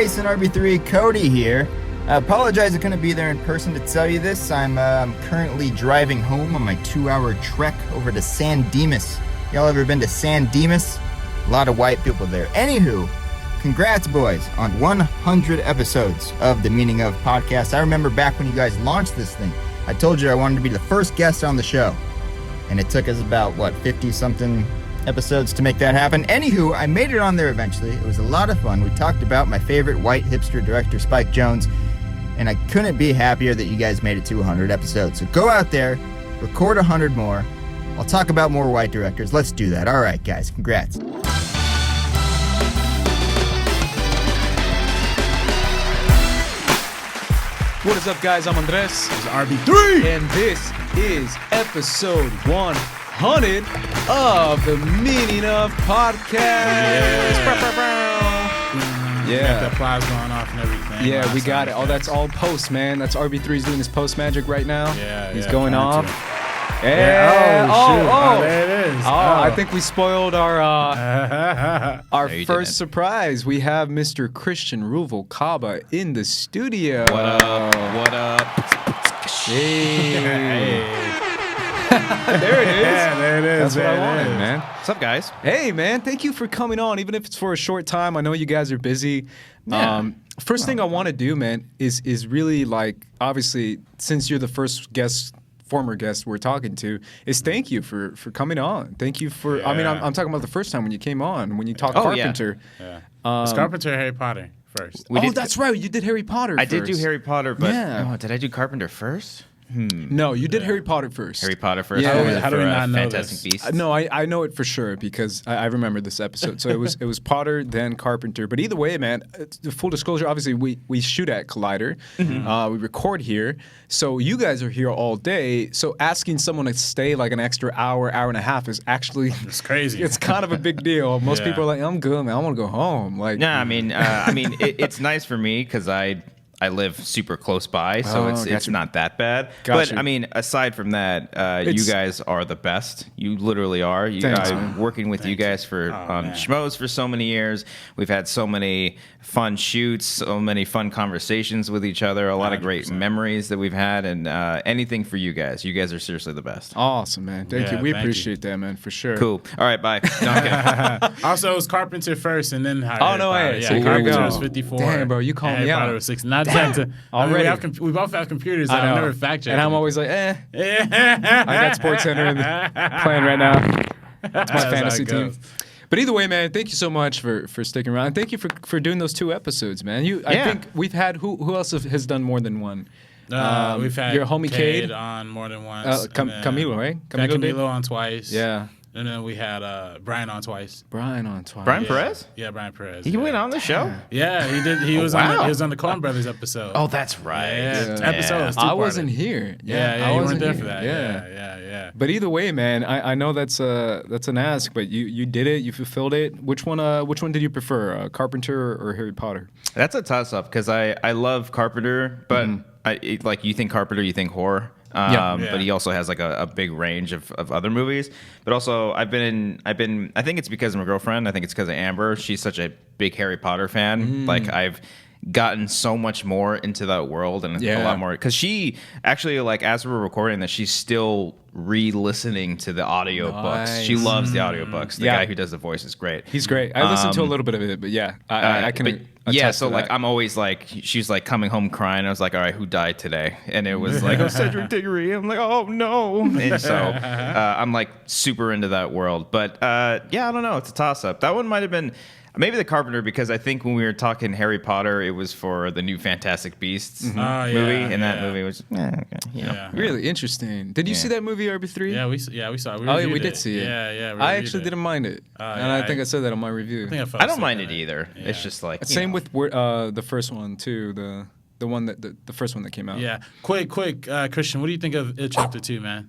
Bryce and RB3, Cody here. I apologize I couldn't be there in person to tell you this. I'm currently driving home on my 2-hour trek over to San Dimas. Y'all ever been to San Dimas? A lot of white people there. Anywho, congrats, boys, on 100 episodes of the Meaning of podcast. I remember back when you guys launched this thing, I told you I wanted to be the first guest on the show. And it took us about, 50-something episodes to make that happen. Anywho, I made it on there eventually. It was a lot of fun. We talked about my favorite white hipster director, Spike Jonze, and I couldn't be happier that you guys made it to 100 episodes. So go out there, record 100 more. I'll talk about more white directors. Let's do that. All right, guys, congrats. What is up, guys? I'm Andres. This is RB3. And this is episode 100 of the Meaning of podcast. Yeah. Got the applause going off and everything. Yeah, we got it. Oh, that's all post, man. That's RB3's doing his post magic right now. Yeah, He's going off. Yeah. Oh, there it is. I think we spoiled our first surprise. We have Mr. Christian Ruvalcaba in the studio. What up? Hey. There it is. Yeah, there it is. That's what I wanted, man. What's up, guys? Hey, man, thank you for coming on, even if it's for a short time. I know you guys are busy. Yeah. First thing I want to do, man, is really like, obviously, since you're the first former guest we're talking to, is thank you for coming on. Thank you for, Yeah. I mean, I'm talking about the first time when you came on, when you talked Carpenter. Yeah. Was Carpenter or Harry Potter first? That's right. You did Harry Potter I first. did do Harry Potter, but Yeah. did I do Carpenter first? No, you did Harry Potter first. Harry Potter first. Yeah. Or was it How do we for, not know Fantastic this? Beasts? No, I know it for sure because I remember this episode. So it was Potter, then Carpenter. But either way, man, full disclosure, obviously we shoot at Collider. We record here. So you guys are here all day. So asking someone to stay like an extra hour and a half is actually It's crazy. It's kind of a big deal. Most Yeah. people are like, I'm good, man. I want to go home. Like, No, I mean, it's nice for me because I live super close by, so it's gotcha. not that bad. Gotcha. But I mean, aside from that, you guys are the best. You literally are. Thanks, I'm working with you guys for man. Schmoes for so many years. We've had so many fun shoots, so many fun conversations with each other, a lot of great 100%. memories that we've had, and anything for you guys. You guys are seriously the best. awesome, man. Thank Yeah, you. We thank you. appreciate that, man, for sure. Cool. All right, bye. No, I'm kidding. Also, it was Carpenter first and then Harry Oh, no Potter. way. Yeah, So here we Carpenter go. was 54. Damn, bro, you called and me Harry out. Potter was 60. Not that to, Already. we both have computers. So I know. I'll never fact check. And I'm always like, I got SportsCenter playing right now. That's my fantasy team. But either way, man, thank you so much for sticking around. And thank you for doing those 2 episodes, man. I Yeah. think we've had who else has done more than one? We've had your homie Cade on more than once. and then Camilo, right? Got Camilo did? Camilo on twice. Yeah. And then we had Brian on twice. Brian on twice. Brian Perez? Yeah, Brian Perez. He went on the show? Yeah, he did. He was wow. on the Coen Brothers episode. Oh, that's right. Yeah, Yeah. episode was I two-parter. wasn't here. Yeah, I you weren't wasn't there here. for that. Yeah. But either way, man, I know that's an ask, but you did it, you fulfilled it. Which one did you prefer, Carpenter or Harry Potter? That's a toss-up because I love Carpenter, but like you think Carpenter, you think horror. Yeah. But he also has like a big range of other movies. But also I think it's because of my girlfriend. I think it's because of Amber. She's such a big Harry Potter fan. Like I've gotten so much more into that world and a lot more because she actually, like, as we're recording this, she's still re-listening to the audiobooks. She loves the audiobooks. The guy who does the voice is great. He's great. I listened to a little bit of it, but yeah, I can attest yeah, so to like that. I'm always like, she's like coming home crying. I was like, all right, who died today? And it was like, oh, Cedric Diggory. I'm like, oh no. And so I'm like super into that world. But yeah, I don't know. It's a toss up. That one might have been maybe the Carpenter, because I think when we were talking Harry Potter, it was for the new Fantastic Beasts movie, and that movie was you know. Really interesting. Did you see that movie RB3? Yeah, we saw it. We reviewed did see it. Yeah. I actually didn't mind it, and I think I said that on my review. I don't mind it either. Yeah. It's just like same with the first one too. The one that the first one that came out. Yeah. Quick, Christian, what do you think of It Chapter 2, man?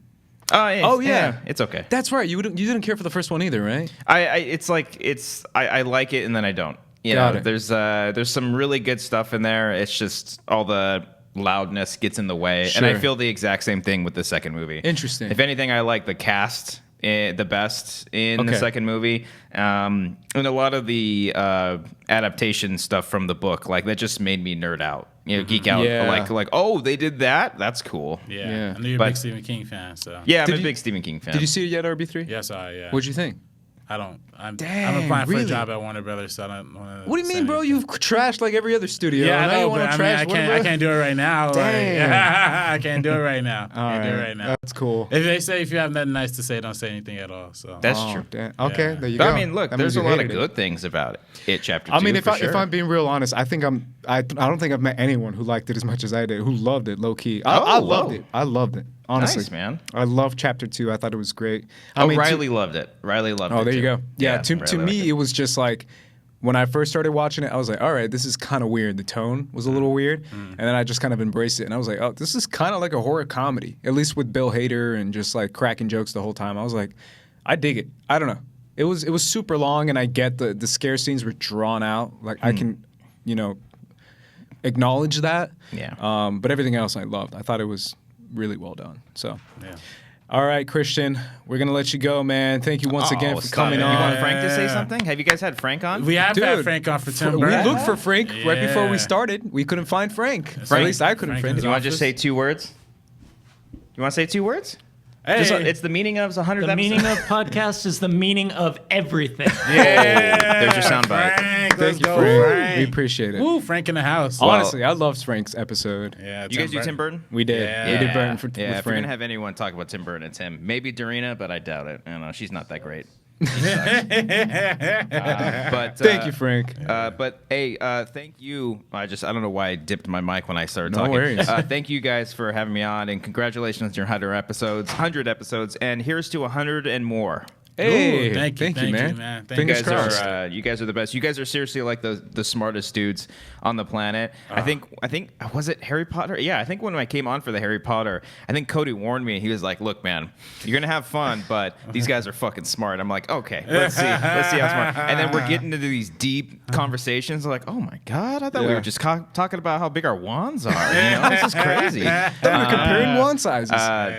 It's okay. That's right. You didn't care for the first one either, right? I like it and then I don't. You Got know, it. there's some really good stuff in there. It's just all the loudness gets in the way, Sure. and I feel the exact same thing with the second movie. Interesting. If anything, I like the cast the best in the Okay. second movie. And a lot of the adaptation stuff from the book, like that just made me nerd out. Geek out. Yeah. Like, oh, they did that? That's cool. Yeah. Yeah. I know you're a But- big Stephen King fan, so. Yeah, I'm Did a you- big Stephen King fan. Did you see it yet, RB3? Yes, yeah. What'd you think? I'm Dang, applying for really? a job at Warner Brothers, so I don't want to. What do you mean, bro? You've trashed like every other studio. Yeah, I Now you know, wanna but I trash mean, Warner I Bros? can't do it right now. Like, Damn. I can't do it right now. Can't do it right now. That's cool. If they say if you have nothing nice to say, don't say anything at all. So That's Oh, true. damn. Okay, Yeah. there you But go. I mean, look, That there's means a you lot of hated it. good things about it. Chapter 2. I mean, for if sure. I'm being real honest, I don't think I've met anyone who liked it as much as I did, who loved it low key. I loved whoa. it. I loved it. Honestly, Nice, man. I loved chapter 2. I thought it was great. Riley loved it. Riley loved it. Oh, there you too. go. Yeah, to Riley me, liked it was just like when I first started watching it, I was like, all right, this is kind of weird. The tone was a little weird. And then I just kind of embraced it. And I was like, oh, this is kind of like a horror comedy, at least with Bill Hader and just like cracking jokes the whole time. I was like, I dig it. I don't know. It was super long, and I get the scare scenes were drawn out. Like I can, acknowledge that. Yeah. But everything else I loved. I thought it was really well done. So. yeah. All right, Christian, we're going to let you go, man. Thank you once again for stop coming it. on. You want Frank to say something? Have you guys had Frank on? We have had Dude, Frank on for Tim We Burton. looked for Frank right before we Yeah. started. We couldn't find Frank. Or at Frank- least I couldn't Frank find is You him. want to just say 2 words? You want to say 2 words? Hey, Just, it's the meaning of 100 The episodes. meaning of podcast is the meaning of everything. yeah, There's your soundbite. Frank, let's Thank you, go, Frank. We appreciate it. Woo, Frank in the house. Honestly, I loved Frank's episode. Yeah, You guys do Tim Burton? We did. Yeah. We did Burton with if you're Frank. gonna have anyone talk about Tim Burton, it's him. Maybe Darina, but I doubt it. I don't know. She's not that great. But Thank you, Frank. But hey, thank you. I don't know why I dipped my mic when I started No talking. worries. Thank you guys for having me on, and congratulations on your 100 episodes, and here's to 100 and more. Hey, Ooh, thank you, man. man. You Fingers guys crossed. are the best. You guys are seriously like the smartest dudes on the planet. I think was it Harry Potter? Yeah, I think when I came on for the Harry Potter, I think Cody warned me. He was like, "Look, man, you're gonna have fun, but these guys are fucking smart." I'm like, "Okay, let's see how smart." And then we're getting into these deep conversations. Like, "Oh my god, I thought we Yeah. were just talking about how big our wands are. This is crazy." We're comparing wand sizes.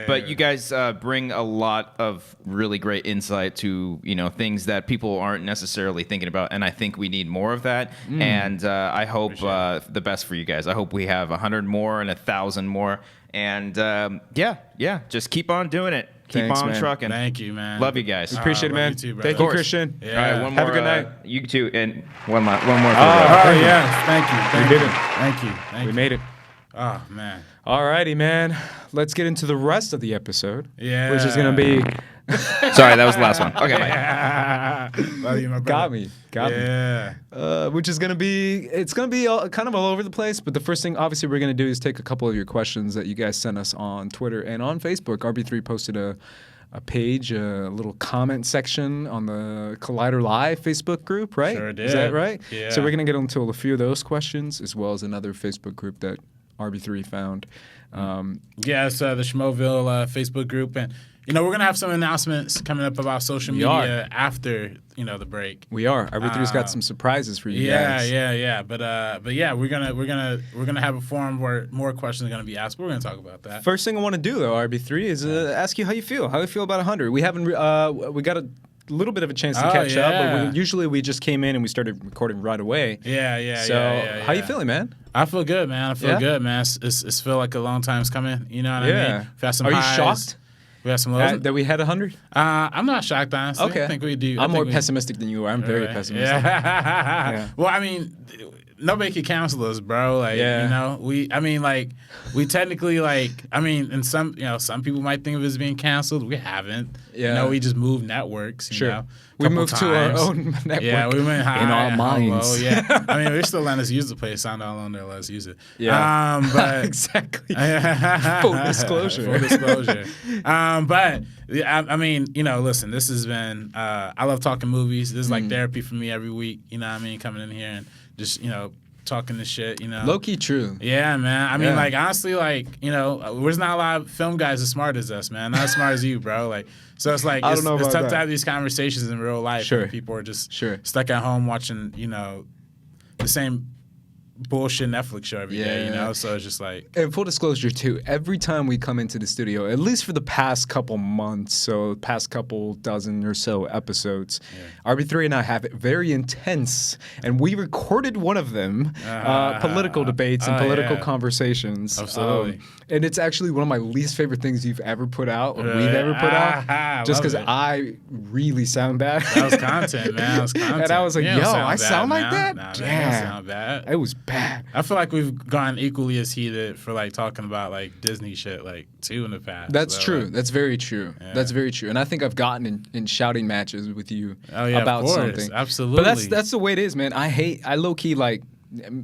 But you guys bring a lot of really great insight to things that people aren't necessarily thinking about, and I think we need more of that. And I hope the best for you guys. I hope we have 100 more and 1,000 more. And just keep on doing it. Keep Thanks, on man. trucking. Thank you, man. Love you guys. Appreciate it, love man. you too, Thank brother. you, Christian. Yeah. All right, one Have more. a good night. You too, and one more. For you. Oh yes, thank you. Thank did you. it. Thank you. Thank We you. made it. Oh man. Alrighty, man. Let's get into the rest of the episode. Yeah. Which is going to be... Sorry, that was the last one. Okay, bye. Love you, my brother. Got me. Yeah. Which is going to be, it's going to be kind of all over the place. But the first thing, obviously, we're going to do is take a couple of your questions that you guys sent us on Twitter and on Facebook. RB3 posted a page, a little comment section on the Collider Live Facebook group, right? Sure did. Is that right? Yeah. So we're going to get into a few of those questions, as well as another Facebook group that RB3 found. Yeah, it's the Schmoville Facebook group, and we're gonna have some announcements coming up about social We are. media after the break. We are. RB3's got some surprises for you guys. Yeah. But yeah, we're gonna have a forum where more questions are gonna be asked. We're gonna talk about that. First thing I want to do, though, RB3, is ask you how you feel. How you feel about 100? We haven't. We got a little bit of a chance to catch up, but usually we just came in and we started recording right away. Yeah. So, how you feeling, man? I feel good, man. I feel Yeah? good, man. It's feel like a long time's coming. You know what I Yeah. mean? We've had some Are you highs. shocked We had some lows. that we had 100? I'm not shocked, honestly. Okay. I think we do. I'm more pessimistic than you are. I'm very pessimistic. Yeah. Well, I mean, nobody can cancel us, bro. Like, we technically, and some people might think of us as being canceled. We haven't. Yeah. We just moved networks. You know, We couple moved to our times. own network. Yeah, we went high in our and minds. low. Yeah, I mean, they're still letting us use the place. Sound all on there, let us use it. Yeah. But Exactly. Full disclosure. Full disclosure. But I mean, listen, this has been. I love talking movies. This is like therapy for me every week. You know what I mean? Coming in here and just talking this shit. Low key true. Yeah, man. I mean, Yeah. like honestly, there's not a lot of film guys as smart as us, man. Not as smart as you, bro. Like, so it's like I it's, don't know it's about tough to that. have these conversations in real life. Sure. When people are just Sure. stuck at home watching, the same bullshit Netflix show every day, you know? So it's just like... And full disclosure, too, every time we come into the studio, at least for the past couple months, so past couple dozen or so episodes, RB3 and I have it very intense, and we recorded one of them, political debates and political conversations. Absolutely. And it's actually one of my least favorite things you've ever put out, or we've ever put out, just because I really sound bad. That was content, man. That was content. And I was like, yo, I sound like that? Nah, Damn. man, don't sound bad. It was bad. I feel like we've gone equally as heated for like talking about like Disney shit like too in the past. That's so, true. Like, That's very true. Yeah. That's very true. And I think I've gotten in shouting matches with you of about course. something. Absolutely. But that's the way it is, man. I low key like,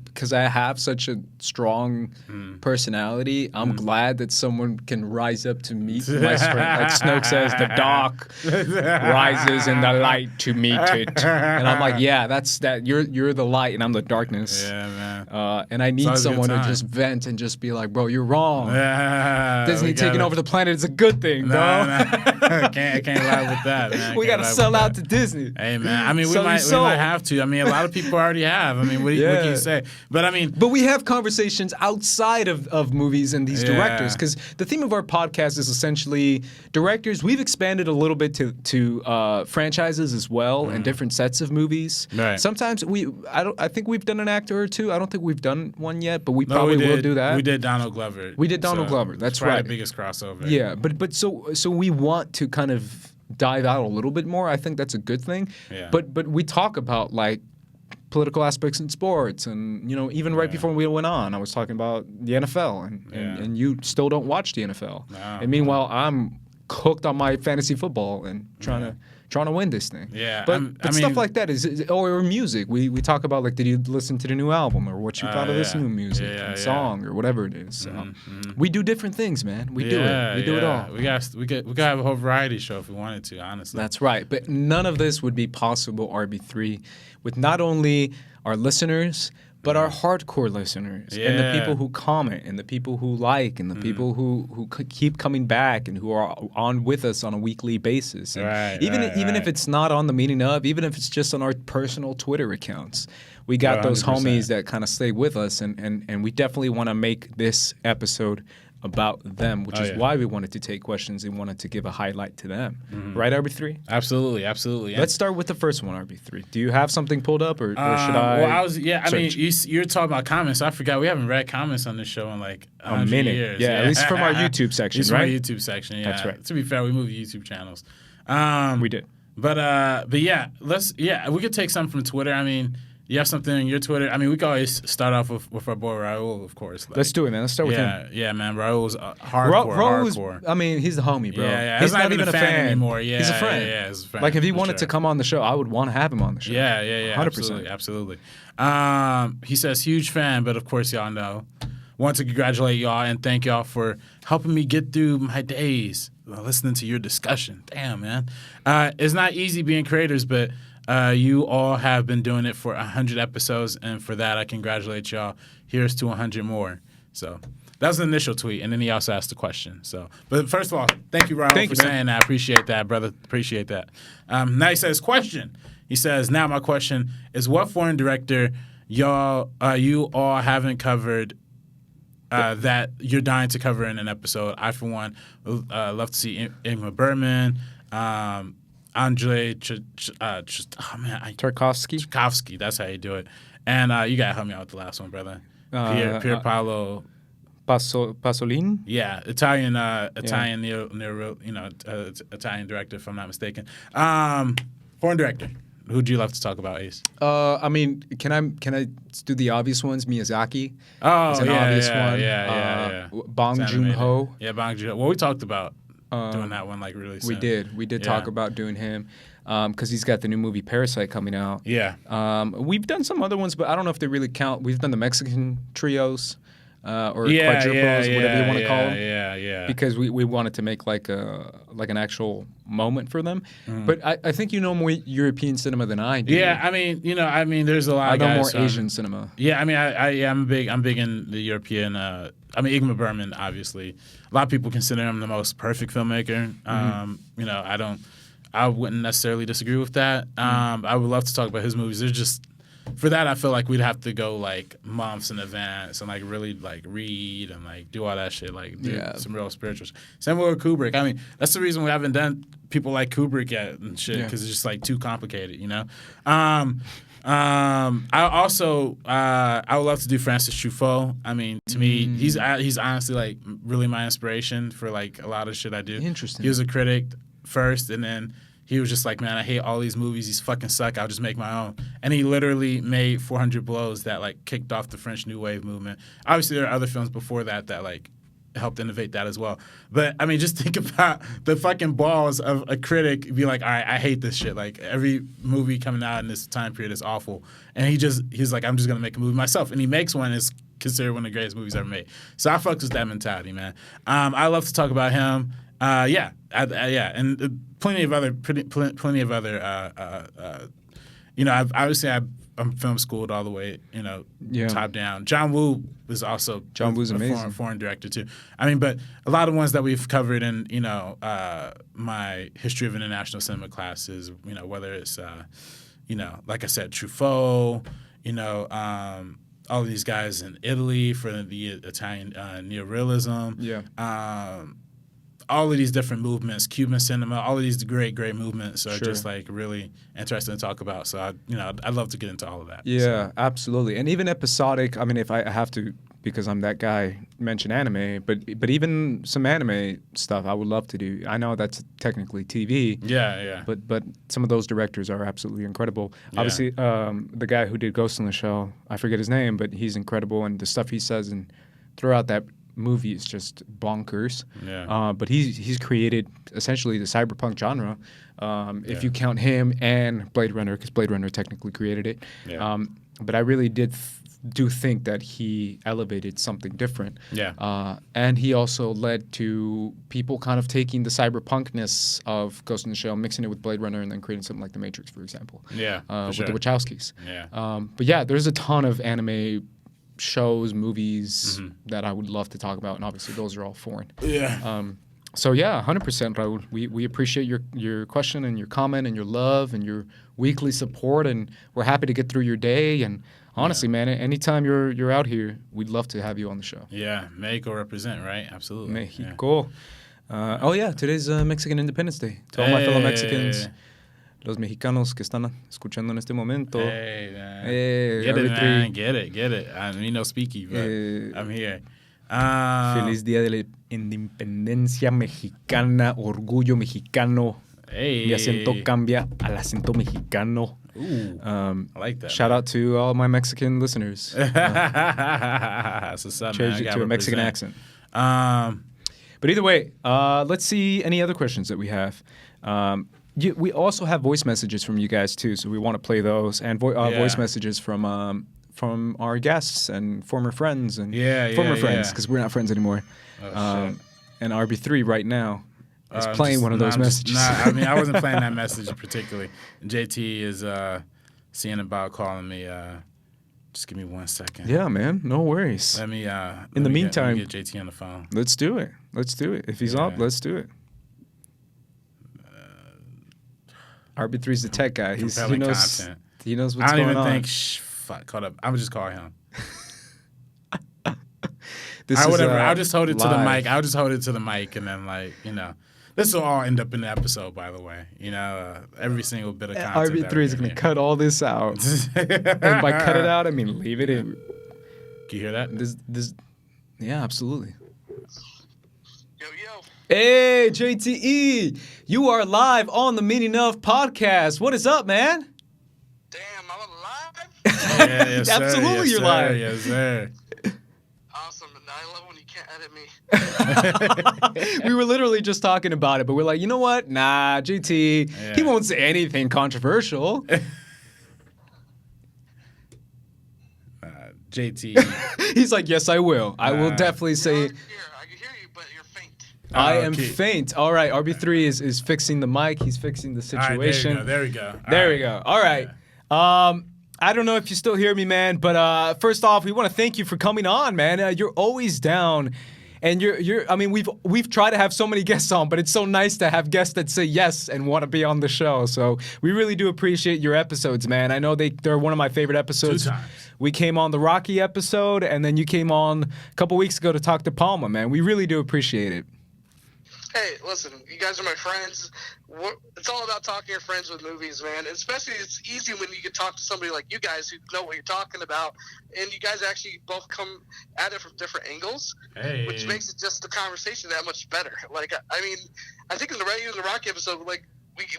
because I have such a strong personality, I'm glad that someone can rise up to meet my strength. Like Snoke says, the dark rises in the light to meet it. And I'm like, yeah, that's that. You're the light and I'm the darkness. Yeah, man. And I need always a good someone to time. just vent and just be like, bro, you're wrong. Yeah, Disney taking over the planet is a good thing, bro. I can't lie with that, man. We gotta sell out to Disney. Hey, man. I mean, we So might sold. have to. I mean, a lot of people already have. I mean, what can you say? But I mean, But we have conversations outside of movies and these directors, because the theme of our podcast is essentially directors. We've expanded a little bit to franchises as well and different sets of movies. Right. Sometimes I think we've done an actor or two. I don't think we've done one yet, but we probably will do that. We did Donald Glover. We did Donald Glover. That's probably right. The biggest crossover. Yeah, but so we want to kind of dive out a little bit more. I think that's a good thing. Yeah. But we talk about like political aspects in sports, and even right before we went on, I was talking about the NFL, and you still don't watch the NFL. No, and meanwhile, I'm cooked on my fantasy football and trying to win this thing. Yeah, but I mean, stuff like that or music. We talk about like, did you listen to the new album, or what you thought of this new music and song or whatever it is. So we do different things, man. We do it. We do it all. We could have a whole variety show if we wanted to. Honestly, That's right. But none of this would be possible, RB3, with not only our listeners, but our hardcore listeners and the people who comment and the people who like and the people who keep coming back and who are on with us on a weekly basis. And even if it's not on the meaning of, even if it's just on our personal Twitter accounts, we got those 100%. homies that kind of stay with us, and we definitely want to make this episode about them, which is why we wanted to take questions and wanted to give a highlight to them. Right, RB3? Absolutely. Let's start with the first one, RB3. Do you have something pulled up, or should I? Well, I mean, search? you're talking about comments. I forgot we haven't read comments on this show in like A minute. years. Yeah, at least from our YouTube section, At right? least from our YouTube section, yeah. That's right. To be fair, we moved YouTube channels. We did. But yeah, we could take some from Twitter. I mean, you have something on your Twitter? I mean, we can always start off with our boy Raul, of course. Like, Let's do it, man. Let's start with him. Yeah, man. Raul's hardcore. Raul's, I mean, he's the homie, bro. Yeah. He's not even a fan anymore. Yeah, he's a friend. Yeah, he's a friend. Like, if he for wanted to sure. come on the show, I would want to have him on the show. Yeah. 100%. Absolutely. He says, huge fan, but of course, y'all know. Want to congratulate y'all and thank y'all for helping me get through my days listening to your discussion. Damn, man. It's not easy being creators, but you all have been doing it for 100 episodes, and for that, I congratulate y'all. Here's to 100 more. So that was the initial tweet, and then he also asked the question. So, but first of all, thank you, Raul, for saying that. I appreciate that, brother. Appreciate that. Now he says, question. He says, now my question is, what foreign director you all haven't covered that you're dying to cover in an episode? I, for one, love to see Ingmar Bergman, Andrei Tchaikovsky. That's how you do it. And you gotta help me out with the last one, brother. Pier Paolo Pasolini? Yeah, Italian Italian director, if I'm not mistaken. Foreign director. Who'd you love to talk about, Ace? I mean, can I do the obvious ones? Miyazaki. Oh, is an obvious one. Yeah. Bong Joon-ho. Yeah, Bong Joon-ho. Well, we talked about doing that one like really soon. We did talk about doing him because he's got the new movie Parasite coming out. Yeah. We've done some other ones, but I don't know if they really count. We've done the Mexican trios or quadruples, whatever you want to call them. Yeah. Because we wanted to make like an actual moment for them. But I think you know more European cinema than I do. Yeah, I mean, there's a lot of guys. I know more Asian cinema. Yeah, I mean, I'm big in the European. I mean, Ingmar Bergman, obviously. A lot of people consider him the most perfect filmmaker. I wouldn't necessarily disagree with that. I would love to talk about his movies. They're just for that, I feel like we'd have to go like months in advance and like really like read and like do all that shit, like do some real spiritual shit. Same with Kubrick. I mean, that's the reason we haven't done people like Kubrick yet and shit, because it's just like too complicated, you know? I also I would love to do Francis Truffaut. I mean, to me, he's honestly like really my inspiration for like a lot of shit I do. Interesting. He was a critic first, and then he was just like, man, I hate all these movies. These fucking suck. I'll just make my own. And he literally made 400 Blows that like kicked off the French New Wave movement. Obviously, there are other films before that that like helped innovate that as well. But I mean, just think about the fucking balls of a critic be like, all right, I hate this shit. Like every movie coming out in this time period is awful. And he's like, I'm just gonna make a movie myself. And he makes one that's considered one of the greatest movies ever made. So I fucks with that mentality, man. I love to talk about him. And plenty of other. You know, I'm film schooled all the way, you know, top down. John Woo is also John Woo's amazing. Foreign director too. I mean, but a lot of ones that we've covered in, you know, my history of international cinema classes, you know, whether it's, you know, like I said, Truffaut, you know, all of these guys in Italy for the Italian neorealism. Yeah. All of these different movements, Cuban cinema, all of these great movements are just like really interesting to talk about. So I'd love to get into all of that. Yeah, so. absolutely. And even episodic. I mean, if I have to, because I'm that guy, mention anime. But even some anime stuff, I would love to do. I know that's technically TV. Yeah. But some of those directors are absolutely incredible. Yeah. Obviously, the guy who did Ghost in the Shell, I forget his name, but he's incredible, and the stuff he says and throughout that movie is just bonkers. Yeah. But he's created essentially the cyberpunk genre, if you count him and Blade Runner, because Blade Runner technically created it. Yeah. But I really do think that he elevated something different. Yeah. And he also led to people kind of taking the cyberpunkness of Ghost in the Shell, mixing it with Blade Runner, and then creating something like The Matrix, for example. Yeah. With the Wachowskis. Yeah. But yeah, there's a ton of anime shows, movies that I would love to talk about, and obviously those are all foreign. Yeah. So yeah, 100%, Raul. We appreciate your question and your comment and your love and your weekly support, and we're happy to get through your day. And honestly, man, anytime you're out here, we'd love to have you on the show. Yeah, Mexico represent, right? Absolutely. Mexico. Yeah. Today's Mexican Independence Day. To all my fellow Mexicans. Los mexicanos que están escuchando en este momento. Hey, man. Get it, man. Get it. I mean, no speaky, but I'm here. Feliz Día de la Independencia Mexicana, Orgullo Mexicano. Hey. Mi acento cambia al acento mexicano. Ooh, I like that. Shout out to all my Mexican listeners. That's what's up, man. Change it to a Mexican accent. But either way, let's see any other questions that we have. We also have voice messages from you guys too, so we want to play those, and voice messages from our guests and former friends and former friends, because we're not friends anymore. And RB3 right now is playing one of those messages. I mean, I wasn't playing that message particularly. JT is seeing about calling me. Just give me 1 second. Yeah, man, no worries. Let me. In the meantime, get JT on the phone. Let's do it. If he's up, let's do it. RB3 is the tech guy. He knows content. He knows what's going on. I don't even think. Fuck, hold up. I would just call him. I'll just hold it to the mic. I'll just hold it to the mic, and then this will all end up in the episode. By the way, every single bit of content. RB3 is going to cut all this out, and by cut it out, I mean leave it in. Can you hear that? This, yeah, absolutely. Yo. Hey, JTE, you are live on the Meaning Of podcast. What is up, man? Damn, I'm alive? Yes, absolutely, yes, you're live. Yes, sir. Awesome. I love when you can't edit me. We were literally just talking about it, but we're like, you know what? Nah, JT, he won't say anything controversial. JT. He's like, yes, I will. I will definitely say... I can hear you, but you're faint. I am faint. All right, RB3 is fixing the mic. He's fixing the situation. All right, there we go. There we go. All right. Yeah. I don't know if you still hear me, man, but first off, we want to thank you for coming on, man. You're always down. And you're I mean, we've tried to have so many guests on, but it's so nice to have guests that say yes and want to be on the show. So we really do appreciate your episodes, man. I know they're one of my favorite episodes. 2 times. We came on the Rocky episode, and then you came on a couple weeks ago to talk to Palma, man. We really do appreciate it. Hey, listen, you guys are my friends. It's all about talking to your friends with movies, man. And especially it's easy when you can talk to somebody like you guys who know what you're talking about, and you guys actually both come at it from different angles, which makes it just the conversation that much better. Like, I mean, I think in the Rocky episode, like,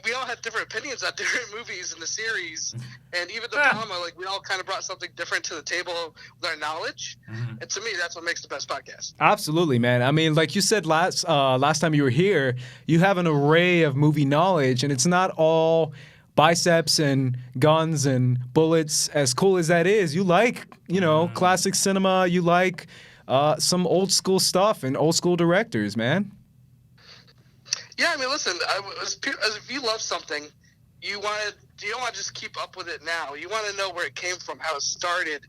we all had different opinions on different movies in the series, and even the Palma, like, we all kind of brought something different to the table with our knowledge. And to me, that's what makes the best podcast. Absolutely, man. I mean, like you said last time you were here, you have an array of movie knowledge, and it's not all biceps and guns and bullets. As cool as that is, you like, classic cinema. You like some old school stuff and old school directors, man. Yeah, I mean, listen, if you love something, you don't want to just keep up with it now. You want to know where it came from, how it started.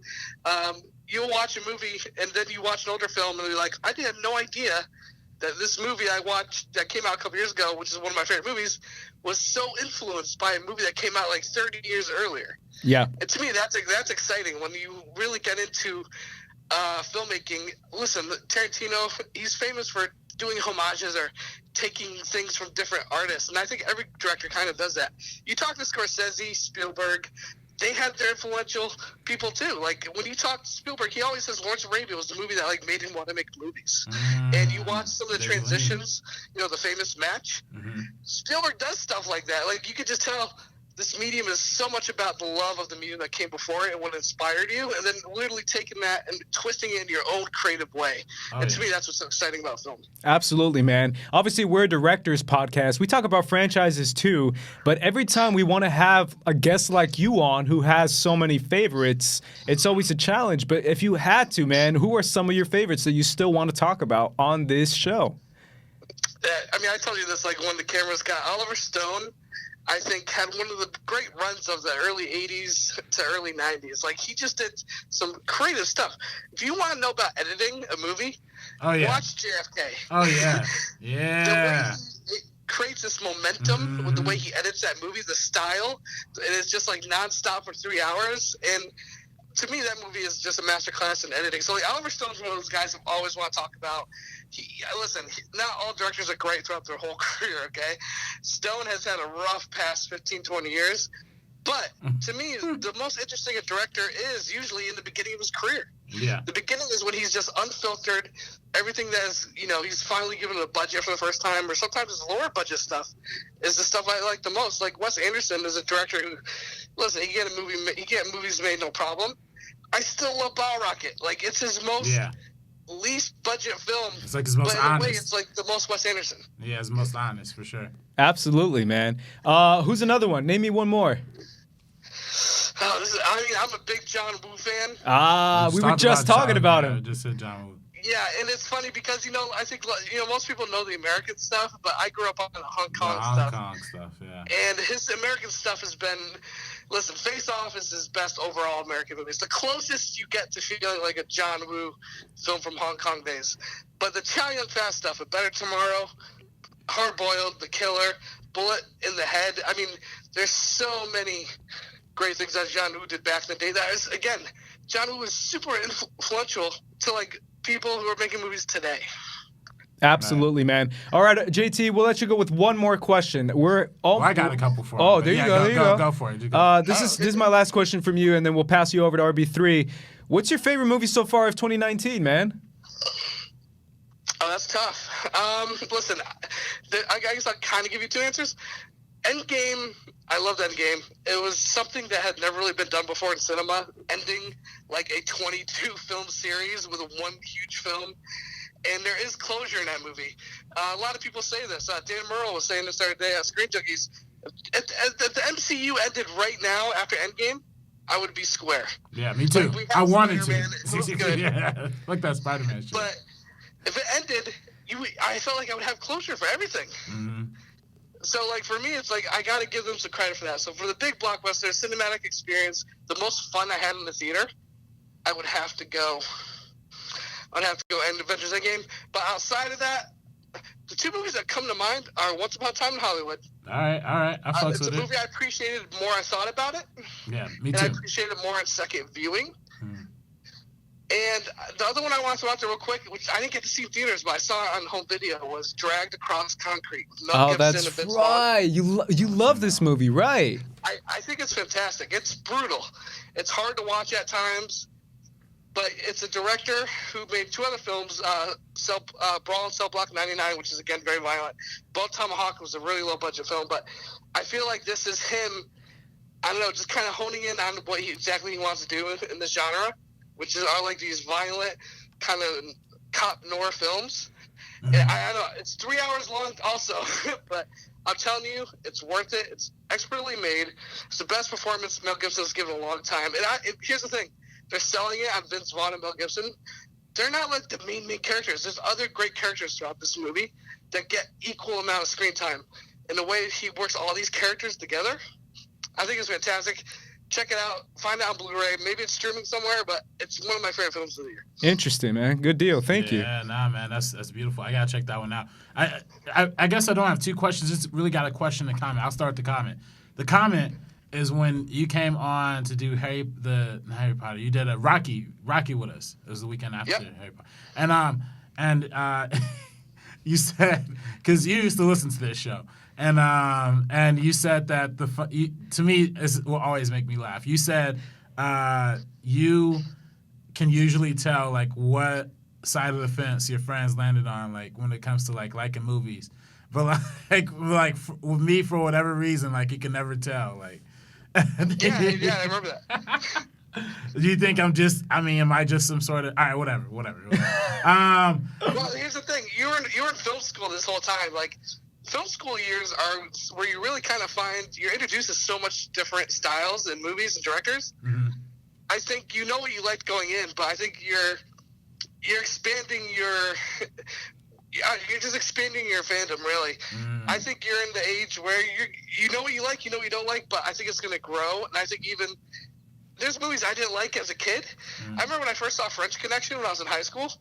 You'll watch a movie, and then you watch an older film, and you're like, I had no idea that this movie I watched that came out a couple years ago, which is one of my favorite movies, was so influenced by a movie that came out like 30 years earlier. Yeah. And to me, that's exciting when you really get into filmmaking. Listen, Tarantino, he's famous for doing homages or taking things from different artists, and I think every director kind of does that. You talk to Scorsese, Spielberg, they had their influential people too. Like, when you talk to Spielberg, he always says Lawrence of Arabia was the movie that, like, made him want to make movies. And you watch some of the transitions, the famous match. Spielberg does stuff like that. Like, you could just tell this medium is so much about the love of the medium that came before it and what inspired you, and then literally taking that and twisting it in your own creative way. To me, that's what's so exciting about film. Absolutely, man. Obviously, we're a director's podcast. We talk about franchises too, but every time we want to have a guest like you on who has so many favorites, it's always a challenge. But if you had to, man, who are some of your favorites that you still want to talk about on this show? I mean, I told you this, like, when the cameras got Oliver Stone, I think, had one of the great runs of the early 80s to early 90s. Like, he just did some creative stuff. If you want to know about editing a movie, watch JFK. Oh, yeah. Yeah. The way it creates this momentum with the way he edits that movie, the style, and it's just, like, nonstop for 3 hours. And to me, that movie is just a masterclass in editing. So, like, Oliver Stone's one of those guys I always want to talk about. Not all directors are great throughout their whole career, okay? Stone has had a rough past 15, 20 years. But to me, the most interesting a director is usually in the beginning of his career. Yeah. The beginning is when he's just unfiltered. Everything that is, he's finally given a budget for the first time, or sometimes his lower budget stuff is the stuff I like the most. Like, Wes Anderson is a director who, listen, he get movies made, no problem. I still love Bottle Rocket. Like, it's his most least budget film. It's like his most but in honest. a way, it's like the most Wes Anderson. Yeah, his most honest, for sure. Absolutely, man. Who's another one? Name me one more. I'm a big John Woo fan. We were just talking about him. I just said John Woo. Yeah, and it's funny because, I think, most people know the American stuff, but I grew up on the Hong Kong stuff. Hong Kong stuff, yeah. And his American stuff has been, listen, Face Off is his best overall American movie. It's the closest you get to feeling like a John Woo film from Hong Kong days. But the Chow Yun Fat stuff, A Better Tomorrow, Hard Boiled, The Killer, Bullet in the Head. I mean, there's so many great things that John Woo did back in the day. That is, again, John Woo was super influential to, like, people who are making movies today. Absolutely, man. All right, JT, we'll let you go with one more question. I got a couple for you. Oh, there you go. There you go. Go for it. This is my last question from you, and then we'll pass you over to RB3. What's your favorite movie so far of 2019, man? Oh, that's tough. Listen, I guess I'll kind of give you two answers. Endgame, I loved Endgame. It was something that had never really been done before in cinema, ending like a 22-film series with one huge film. And there is closure in that movie. A lot of people say this. Dan Murrell was saying this the other day at Screen Junkies. If the MCU ended right now after Endgame, I would be square. Yeah, me too. Like, I wanted to. It was good. Yeah, like that Spider-Man shit. But if it ended, I felt like I would have closure for everything. Mm-hmm. So, like, for me, it's like I got to give them some credit for that. So, for the big blockbuster cinematic experience, the most fun I had in the theater, I would have to go. I'd have to go end Avengers Endgame. But outside of that, the two movies that come to mind are Once Upon a Time in Hollywood. All right. I fucks It's with a it. movie I appreciated more I thought about it. Yeah, me And I too. appreciated it more on second viewing. And the other one I want to throw out there real quick, which I didn't get to see in theaters, but I saw it on home video, was Dragged Across Concrete. Mel Oh, Gibson that's and Vince Vaughn. right. You love this movie, right? I think it's fantastic. It's brutal. It's hard to watch at times, but it's a director who made two other films, Brawl and Cell Block 99, which is, again, very violent. Bone Tomahawk was a really low-budget film, but I feel like this is him, I don't know, just kind of honing in on what exactly he wants to do in this genre, which are like these violent kind of cop noir films. And I don't know, it's 3 hours long also, but I'm telling you, it's worth it. It's expertly made. It's the best performance Mel Gibson's given in a long time. And here's the thing. They're selling it on Vince Vaughn and Mel Gibson. They're not like the main characters. There's other great characters throughout this movie that get equal amount of screen time. And the way he works all these characters together, I think it's fantastic. Check it out. Find it on Blu-ray. Maybe it's streaming somewhere, but it's one of my favorite films of the year. Interesting, man. Good deal. Thank you. Yeah, nah, man, that's beautiful. I gotta check that one out. I guess I don't have two questions. Just really got a question and comment. I'll start the comment. The comment is when you came on to do Harry Potter. You did a Rocky with us. It was the weekend after Harry Potter, and you said, because you used to listen to this show. And you said that to me will always make me laugh. You said you can usually tell like what side of the fence your friends landed on, like when it comes to like liking movies. But with me, for whatever reason, like you can never tell. Like yeah, I remember that. Do you think am I just some sort of all right? Whatever. Well, here's the thing: you were in film school this whole time, like. Film school years are where you really kind of you're introduced to so much different styles in movies and directors. Mm-hmm. I think you know what you liked going in, but I think you're expanding you're just expanding your fandom, really. I think you're in the age where you know what you like, you know what you don't like, but I think it's going to grow. And I think even there's movies I didn't like as a kid. I remember when I first saw French Connection when I was in high school.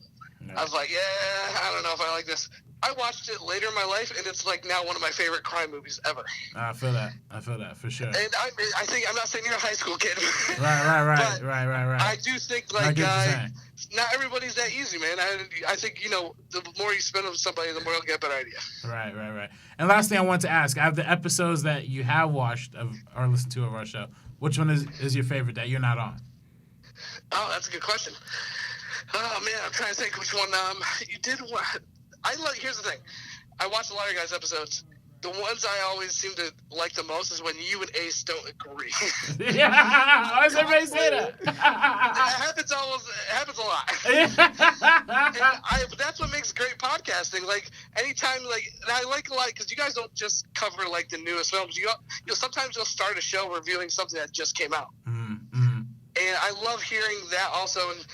I was like, I don't know if I like this. I watched it later in my life, and it's like now one of my favorite crime movies ever. I feel that for sure. And I think I'm not saying you're a high school kid. Right. I do think like not everybody's that easy, man. I think the more you spend with somebody, the more you'll get a better idea. Right. And last thing I want to ask, out of the episodes that you have watched or listened to of our show, which one is your favorite that you're not on? Oh, that's a good question. Oh man, I'm trying to think which one. You did what? Here's the thing. I watch a lot of your guys' episodes. The ones I always seem to like the most is when you and Ace don't agree. Yeah, why does everybody say that? It happens a lot. But that's what makes great podcasting. Like anytime, and I like a lot because you guys don't just cover like the newest films. Sometimes you'll start a show reviewing something that just came out, and I love hearing that also. And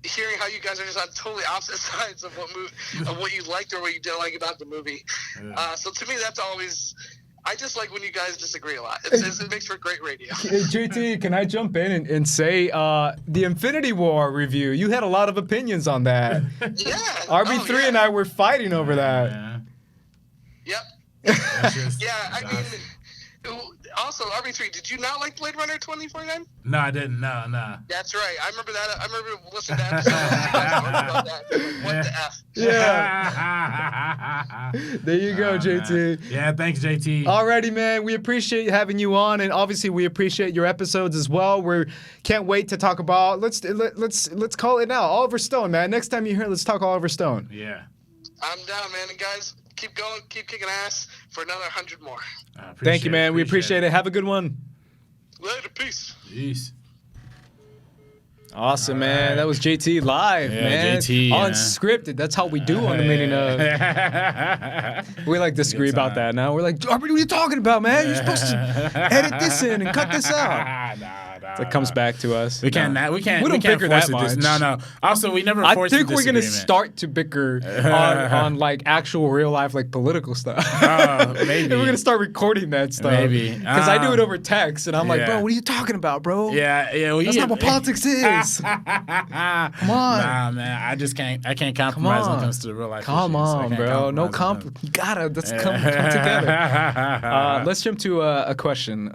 hearing how you guys are just on totally opposite sides of what you liked or what you didn't like about the movie. Yeah. So to me, that's always. I just like when you guys disagree a lot. It makes for great radio. JT, can I jump in and say the Infinity War review? You had a lot of opinions on that. Yeah. RB3 and I were fighting over that. Yeah. Yep. I mean. Also, RB3, did you not like Blade Runner 2049? No, I didn't. No. That's right. I remember that. I remember listening to episodes about that. What the F? Yeah. There you go, JT. Man. Yeah, thanks, JT. Alrighty, man. We appreciate having you on, and obviously we appreciate your episodes as well. We can't wait to talk about. Let's call it now. Oliver Stone, man. Next time you're here, let's talk Oliver Stone. Yeah. I'm down, man. And guys, keep going, keep kicking ass for another 100 more. Thank you, man. We appreciate it. Have a good one. Later. Peace. Awesome, man. That was JT live, man. JT, unscripted. That's how we do on the Meaning Of. We like disagree about that now. We're like, what are you talking about, man? You're supposed to edit this in and cut this out. Nah. It comes back to us. We can't. We can't. We don't bicker force that it. much. No. Also, we never. I forced think a we're gonna disagreement. start to bicker on like actual real life like political stuff. Maybe. And we're gonna start recording that stuff. Maybe. Because I do it over text, and I'm like, yeah. bro, what are you talking about, bro? Yeah. Well, That's not what politics is. Come on. Nah, man. I just can't. I can't compromise when it comes to the real life. Come issues. on, bro. No You gotta. Let's come together. Let's jump to a question.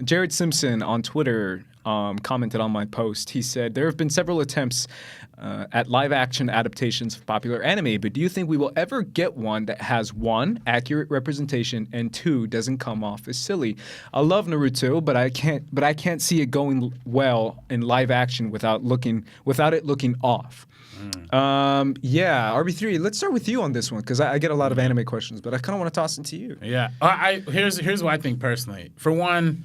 Jared Simpson on Twitter commented on my post. He said, there have been several attempts at live-action adaptations of popular anime, but do you think we will ever get one that has 1, accurate representation, and 2, doesn't come off as silly? I love Naruto, but I can't see it going well in live action without it looking off. Yeah, RB3, let's start with you on this one because I get a lot of anime questions, but I kind of want to toss it to you. Yeah, here's what I think personally. For one,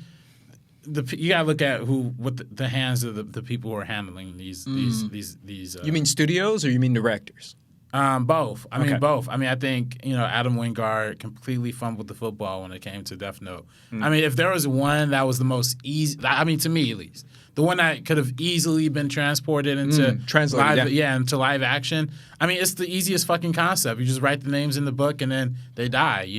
you gotta look at what the hands of the people who are handling these. You mean studios or you mean directors? Both. I mean Okay. both. I mean I think Adam Wingard completely fumbled the football when it came to Death Note. I mean if there was one that was the most easy, I mean to me at least, the one that could have easily been transported into into live action. I mean it's the easiest fucking concept. You just write the names in the book and then they die,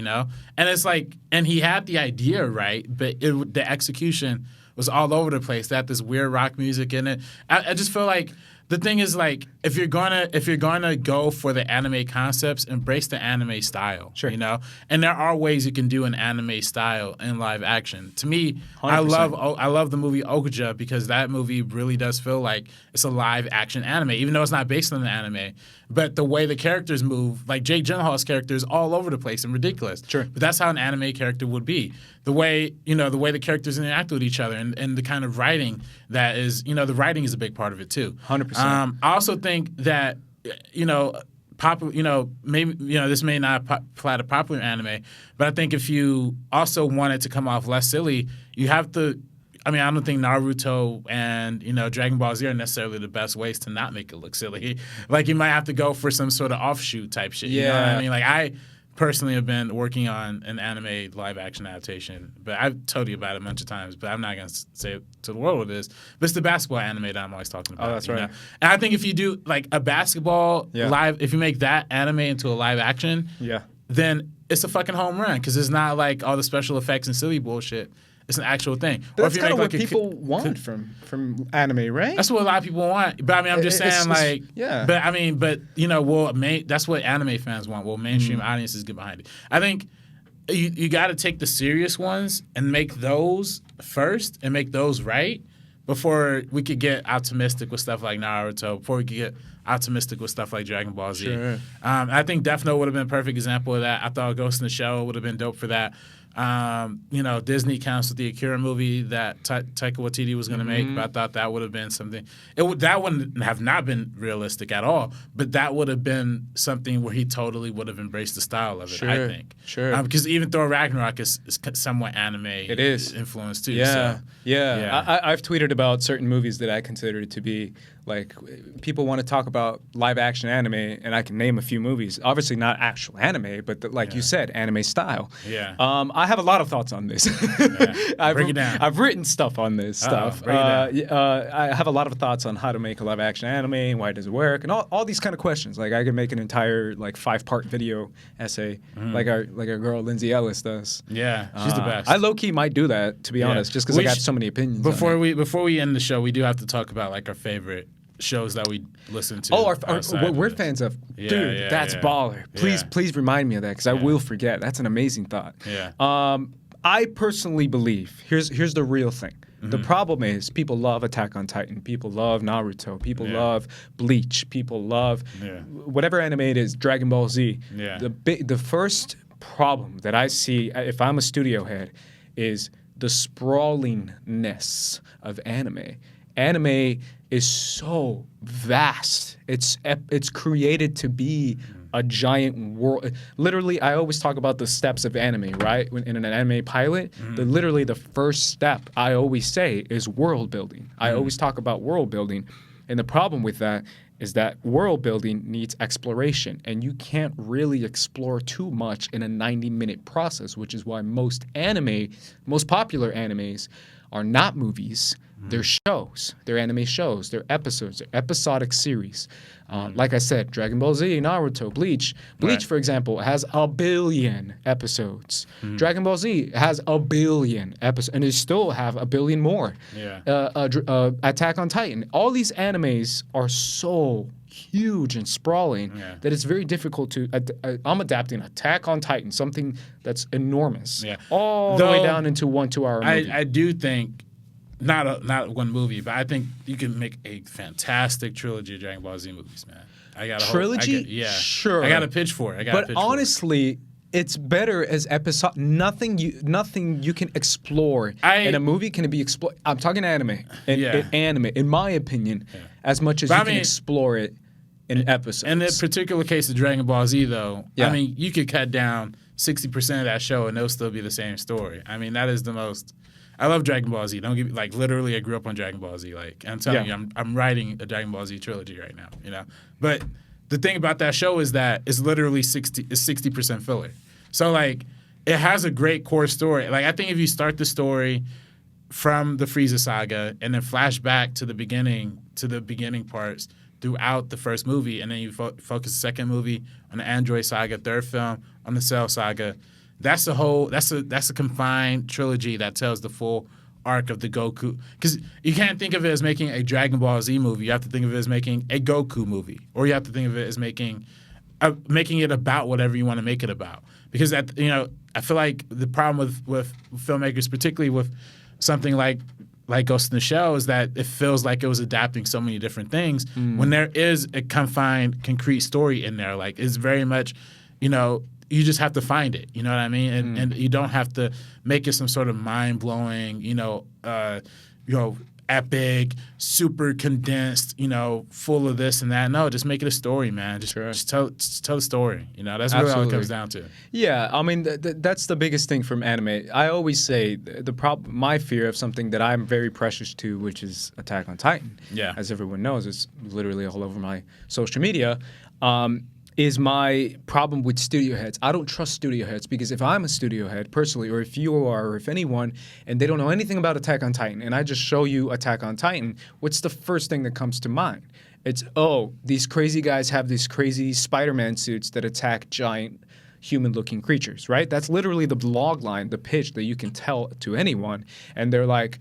And it's like, and he had the idea right, but the execution was all over the place. That this weird rock music in it. I just feel like. The thing is, like, if you're gonna go for the anime concepts, embrace the anime style. Sure. And there are ways you can do an anime style in live action. To me, 100%. I love the movie Okuja because that movie really does feel like it's a live action anime, even though it's not based on the anime. But the way the characters move, like Jake Gyllenhaal's character is all over the place and ridiculous. Sure. But that's how an anime character would be. The way the characters interact with each other and the kind of writing that is, the writing is a big part of it too. 100%. I also think that maybe this may not apply to popular anime, but I think if you also want it to come off less silly, you have to. I mean, I don't think Naruto and Dragon Ball Z are necessarily the best ways to not make it look silly. Like you might have to go for some sort of offshoot type shit. You know what I mean? Like I personally have been working on an anime live action adaptation, but I've told you about it a bunch of times, but I'm not going to say it to the world what it is. But it's the basketball anime that I'm always talking about. Oh, that's right. And I think if you do like a basketball live, if you make that anime into a live action, then it's a fucking home run because it's not like all the special effects and silly bullshit. It's an actual thing. But that's kind of what people want from anime, right? That's what a lot of people want. But I mean, I'm just saying, that's what anime fans want. Well, mainstream audiences get behind it. I think you got to take the serious ones and make those first and make those right before we could get optimistic with stuff like Naruto. Before we could get optimistic with stuff like Dragon Ball Z. Sure. I think Death Note would have been a perfect example of that. I thought Ghost in the Shell would have been dope for that. Disney canceled the Akira movie that Taika Waititi was going to make, but I thought that would have been something. That wouldn't have not been realistic at all, but that would have been something where he totally would have embraced the style of it. I think, because even Thor Ragnarok is somewhat anime. It is influenced too. Yeah. I've tweeted about certain movies that I consider to be like people want to talk about live action anime, and I can name a few movies. Obviously, not actual anime, but you said, anime style. Yeah. I have a lot of thoughts on this. Break it down. I've written stuff on this stuff. Break it down. I have a lot of thoughts on how to make a live action anime and why does it work and all these kind of questions. Like I could make an entire 5-part video essay like our girl Lindsay Ellis does. Yeah, she's the best. I low key might do that to be honest, just because I got so many opinions. Before we end the show, we do have to talk about our favorite shows that we listen to. Oh, what we're fans of. Dude, that's baller. Please remind me of that because I will forget. That's an amazing thought. Yeah. I personally believe, here's the real thing. The problem is people love Attack on Titan. People love Naruto. People love Bleach. People love whatever anime it is, Dragon Ball Z. Yeah. The first problem that I see if I'm a studio head is the sprawlingness of anime. Anime is so vast. It's created to be a giant world. Literally, I always talk about the steps of anime, right? In an anime pilot, literally the first step I always say is world building. I always talk about world building. And the problem with that is that world building needs exploration, and you can't really explore too much in a 90-minute process, which is why most popular animes are not movies. They're shows. They're anime shows. They're episodes. They're episodic series. Like I said, Dragon Ball Z, Naruto, Bleach. Bleach, for example, has 1 billion episodes. Dragon Ball Z has 1 billion episodes, and they still have 1 billion more. Attack on Titan. All these animes are so huge and sprawling that it's very difficult to. I'm adapting Attack on Titan, something that's enormous, all the way down into 1 2-hour movie. I do think. Not one movie, but I think you can make a fantastic trilogy of Dragon Ball Z movies, man. I got a trilogy. Sure. I got a pitch for it. But honestly, it's better as episode. Nothing you can explore in a movie can be explored. I'm talking anime. Anime, in my opinion, as much as you can explore it in episodes. In the particular case of Dragon Ball Z, though, I mean, you could cut down 60% of that show and it'll still be the same story. I mean, that is the most. I love Dragon Ball Z. Don't give me literally. I grew up on Dragon Ball Z. I'm telling you, I'm writing a Dragon Ball Z trilogy right now. But the thing about that show is that it's literally 60% filler. So it has a great core story. I think if you start the story from the Frieza saga and then flash back to the beginning parts throughout the first movie, and then you focus the second movie on the Android saga, third film on the Cell saga. That's a confined trilogy that tells the full arc of the Goku. Because you can't think of it as making a Dragon Ball Z movie. You have to think of it as making a Goku movie, or you have to think of it as making it about whatever you want to make it about. Because I feel like the problem with filmmakers, particularly with something like Ghost in the Shell, is that it feels like it was adapting so many different things when there is a confined, concrete story in there. It's very much, you just have to find it. You know what I mean? And you don't have to make it some sort of mind-blowing, epic, super condensed, full of this and that. No, just make it a story, man. Just tell the story. That's really all it comes down to. Yeah, I mean, that's the biggest thing from anime. I always say my fear of something that I'm very precious to, which is Attack on Titan. Yeah. As everyone knows, it's literally all over my social media. Is my problem with studio heads. I don't trust studio heads because if I'm a studio head personally, or if you are, or if anyone, and they don't know anything about Attack on Titan, and I just show you Attack on Titan, what's the first thing that comes to mind? It's, these crazy guys have these crazy Spider-Man suits that attack giant human-looking creatures, right? That's literally the log line, the pitch that you can tell to anyone, and they're like,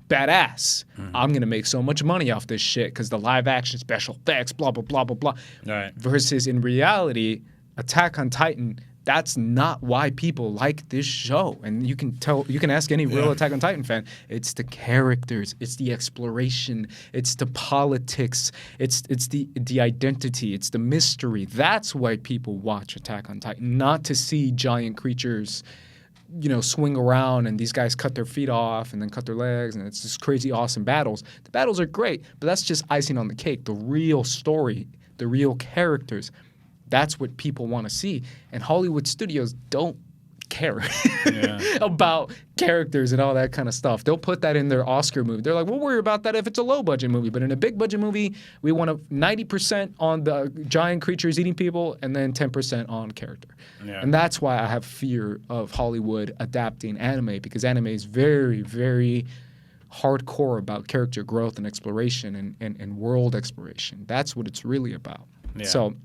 badass. I'm going to make so much money off this shit because the live action special effects, blah, blah, blah, blah, blah. Right. Versus in reality, Attack on Titan, that's not why people like this show. And you can ask any real Attack on Titan fan, it's the characters, it's the exploration, it's the politics, it's the identity, it's the mystery. That's why people watch Attack on Titan, not to see giant creatures swing around and these guys cut their feet off and then cut their legs and it's just crazy awesome battles. The battles are great, but that's just icing on the cake. The real story, the real characters, that's what people want to see. And Hollywood studios don't care about characters and all that kind of stuff. They'll put that in their Oscar movie. They're like, we'll worry about that if it's a low budget movie. But in a big budget movie, we want 90% on the giant creatures eating people and then 10% on character. Yeah. And that's why I have fear of Hollywood adapting anime, because anime is very, very hardcore about character growth and exploration and world exploration. That's what it's really about. Yeah. So,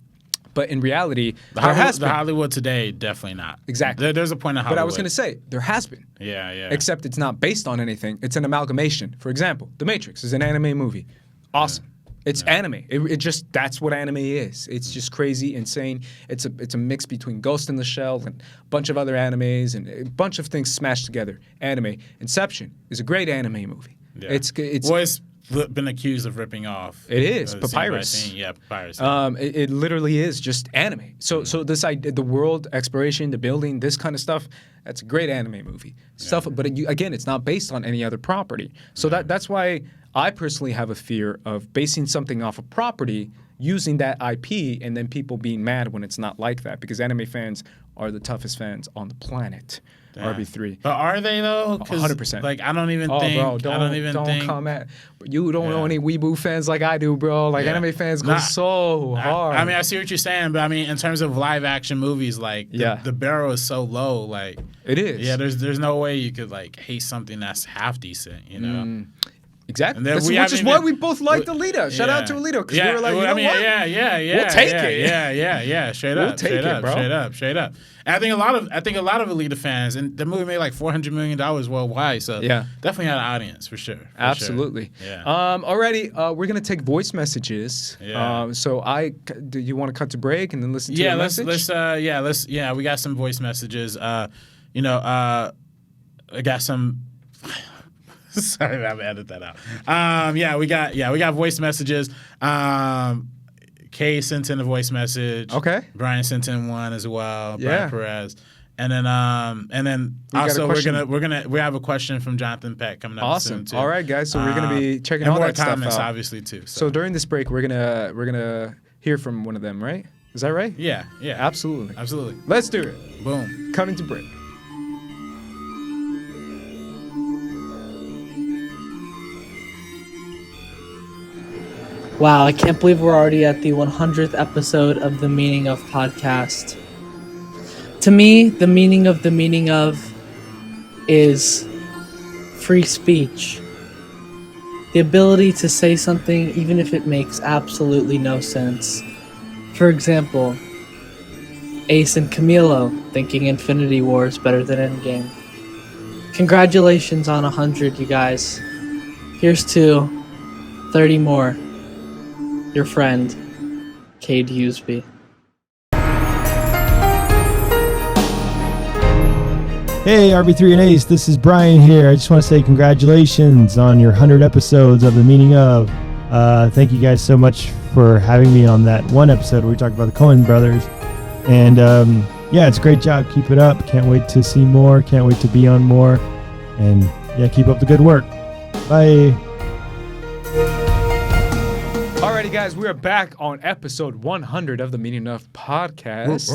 but in reality, the Hollywood today, definitely not. Exactly. There's a point in Hollywood. But I was going to say, there has been. Yeah. Except it's not based on anything. It's an amalgamation. For example, The Matrix is an anime movie. Awesome. Yeah. It's anime. It just, that's what anime is. It's just crazy, insane. It's a mix between Ghost in the Shell and a bunch of other animes and a bunch of things smashed together. Anime. Inception is a great anime movie. Yeah. It's been accused of ripping off. It is Papyrus. Yeah, Papyrus. It literally is just anime. So this idea, the world exploration, the building, this kind of stuff, that's a great anime movie. But again, it's not based on any other property. So that's why I personally have a fear of basing something off a property using that IP and then people being mad when it's not like that, because anime fans are the toughest fans on the planet. RB3. But are they though? 100%. Like I don't even Oh, think. bro, I don't even think. come at. You don't know any weeboo fans like I do, bro. Like anime fans go so hard. I mean, I see what you're saying, but I mean, in terms of live action movies, like the barrel is so low. Like it is. Yeah, there's no way you could like hate something that's half decent. You know. Exactly. Which is why we both liked Alita. Shout out to Alita, because we were like, what? We'll take it. Yeah. Straight up. And I think a lot of Alita fans, and the movie made like $400 million worldwide. So definitely had an audience for sure. Absolutely. Sure. Yeah. Alrighty, we're gonna take voice messages. Yeah. Do you want to cut to break and then listen to a message? We got some voice messages. I got some. Sorry, I'm gonna edit that out. We got voice messages. Kay sent in a voice message. Okay. Brian sent in one as well. Brian Perez. And then also we have a question from Jonathan Peck coming up soon too. All right, guys. So we're gonna be checking all more that stuff comments, out, obviously too. So during this break, we're gonna hear from one of them, right? Is that right? Yeah. Absolutely. Let's do it. Boom. Coming to break. Wow, I can't believe we're already at the 100th episode of the Meaning of podcast. To me, the meaning of is free speech. The ability to say something even if it makes absolutely no sense. For example, Ace and Camilo thinking Infinity War is better than Endgame. Congratulations on 100, you guys. Here's to 30 more. Your friend, Cade Huseby. Hey, RB3 and Ace, this is Brian here. I just want to say congratulations on your 100 episodes of The Meaning of. Thank you guys so much for having me on that one episode where we talked about the Coen brothers. And it's a great job. Keep it up. Can't wait to see more. Can't wait to be on more. And keep up the good work. Bye. Alrighty, guys, we are back on episode 100 of the Meaning of podcast.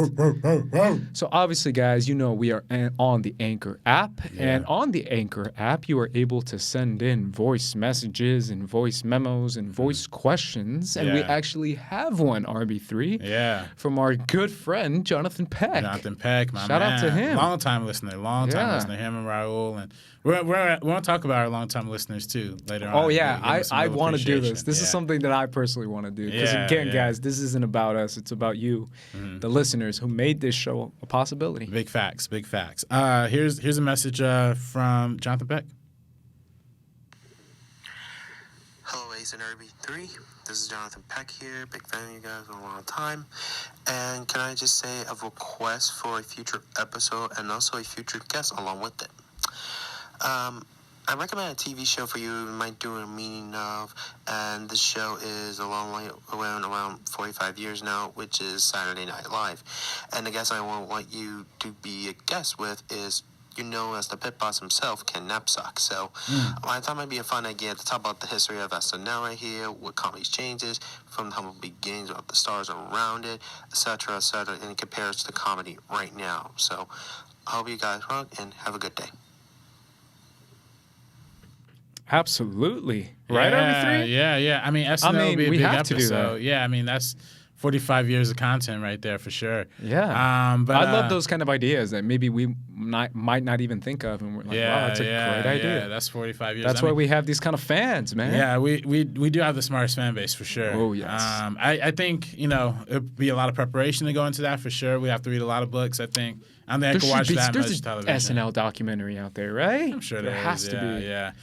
So obviously, guys, we are on the Anchor app. And on the Anchor app, you are able to send in voice messages and voice memos and voice questions. And we actually have one, RB3. Yeah. From our good friend, Jonathan Peck. My Shout man. out to him. Long-time listener. Him and Raul. And we're going to talk about our long-time listeners, too, later on. Oh, yeah. I want to do this. This is something that I personally want to do. Because, guys, this isn't about us. It's about you, the listeners who made this show a possibility. Big facts. Here's a message from Jonathan Peck. Hello, Ace and RB3. This is Jonathan Peck here. Big fan of you guys for a long time. And can I just say a request for a future episode and also a future guest along with it? I recommend a TV show for you might do a meaning of, and this show is a long way around 45 years now, which is Saturday Night Live. And the guest I want you to be a guest with is, as the pit boss himself, Ken Napzok. So I thought it might be a fun idea to talk about the history of SNL right here, what comedy's changes from the humble beginnings of the stars around it, etc., and compare it to the comedy right now. So I hope you guys rock and have a good day. Absolutely. Right, RB3? Yeah. I mean, SNL would be a big have episode. To do that. Yeah, I mean, that's 45 years of content right there for sure. Yeah. But I love those kind of ideas that maybe we might not even think of. And we're like, wow, that's a great idea. Yeah, that's 45 years. That's why we have these kind of fans, man. Yeah, we do have the smartest fan base for sure. Oh, yes. I think, it'd be a lot of preparation to go into that for sure. We have to read a lot of books, I think. I don't think I can watch that much television. SNL documentary out there, right? I'm sure there has to be. Yeah.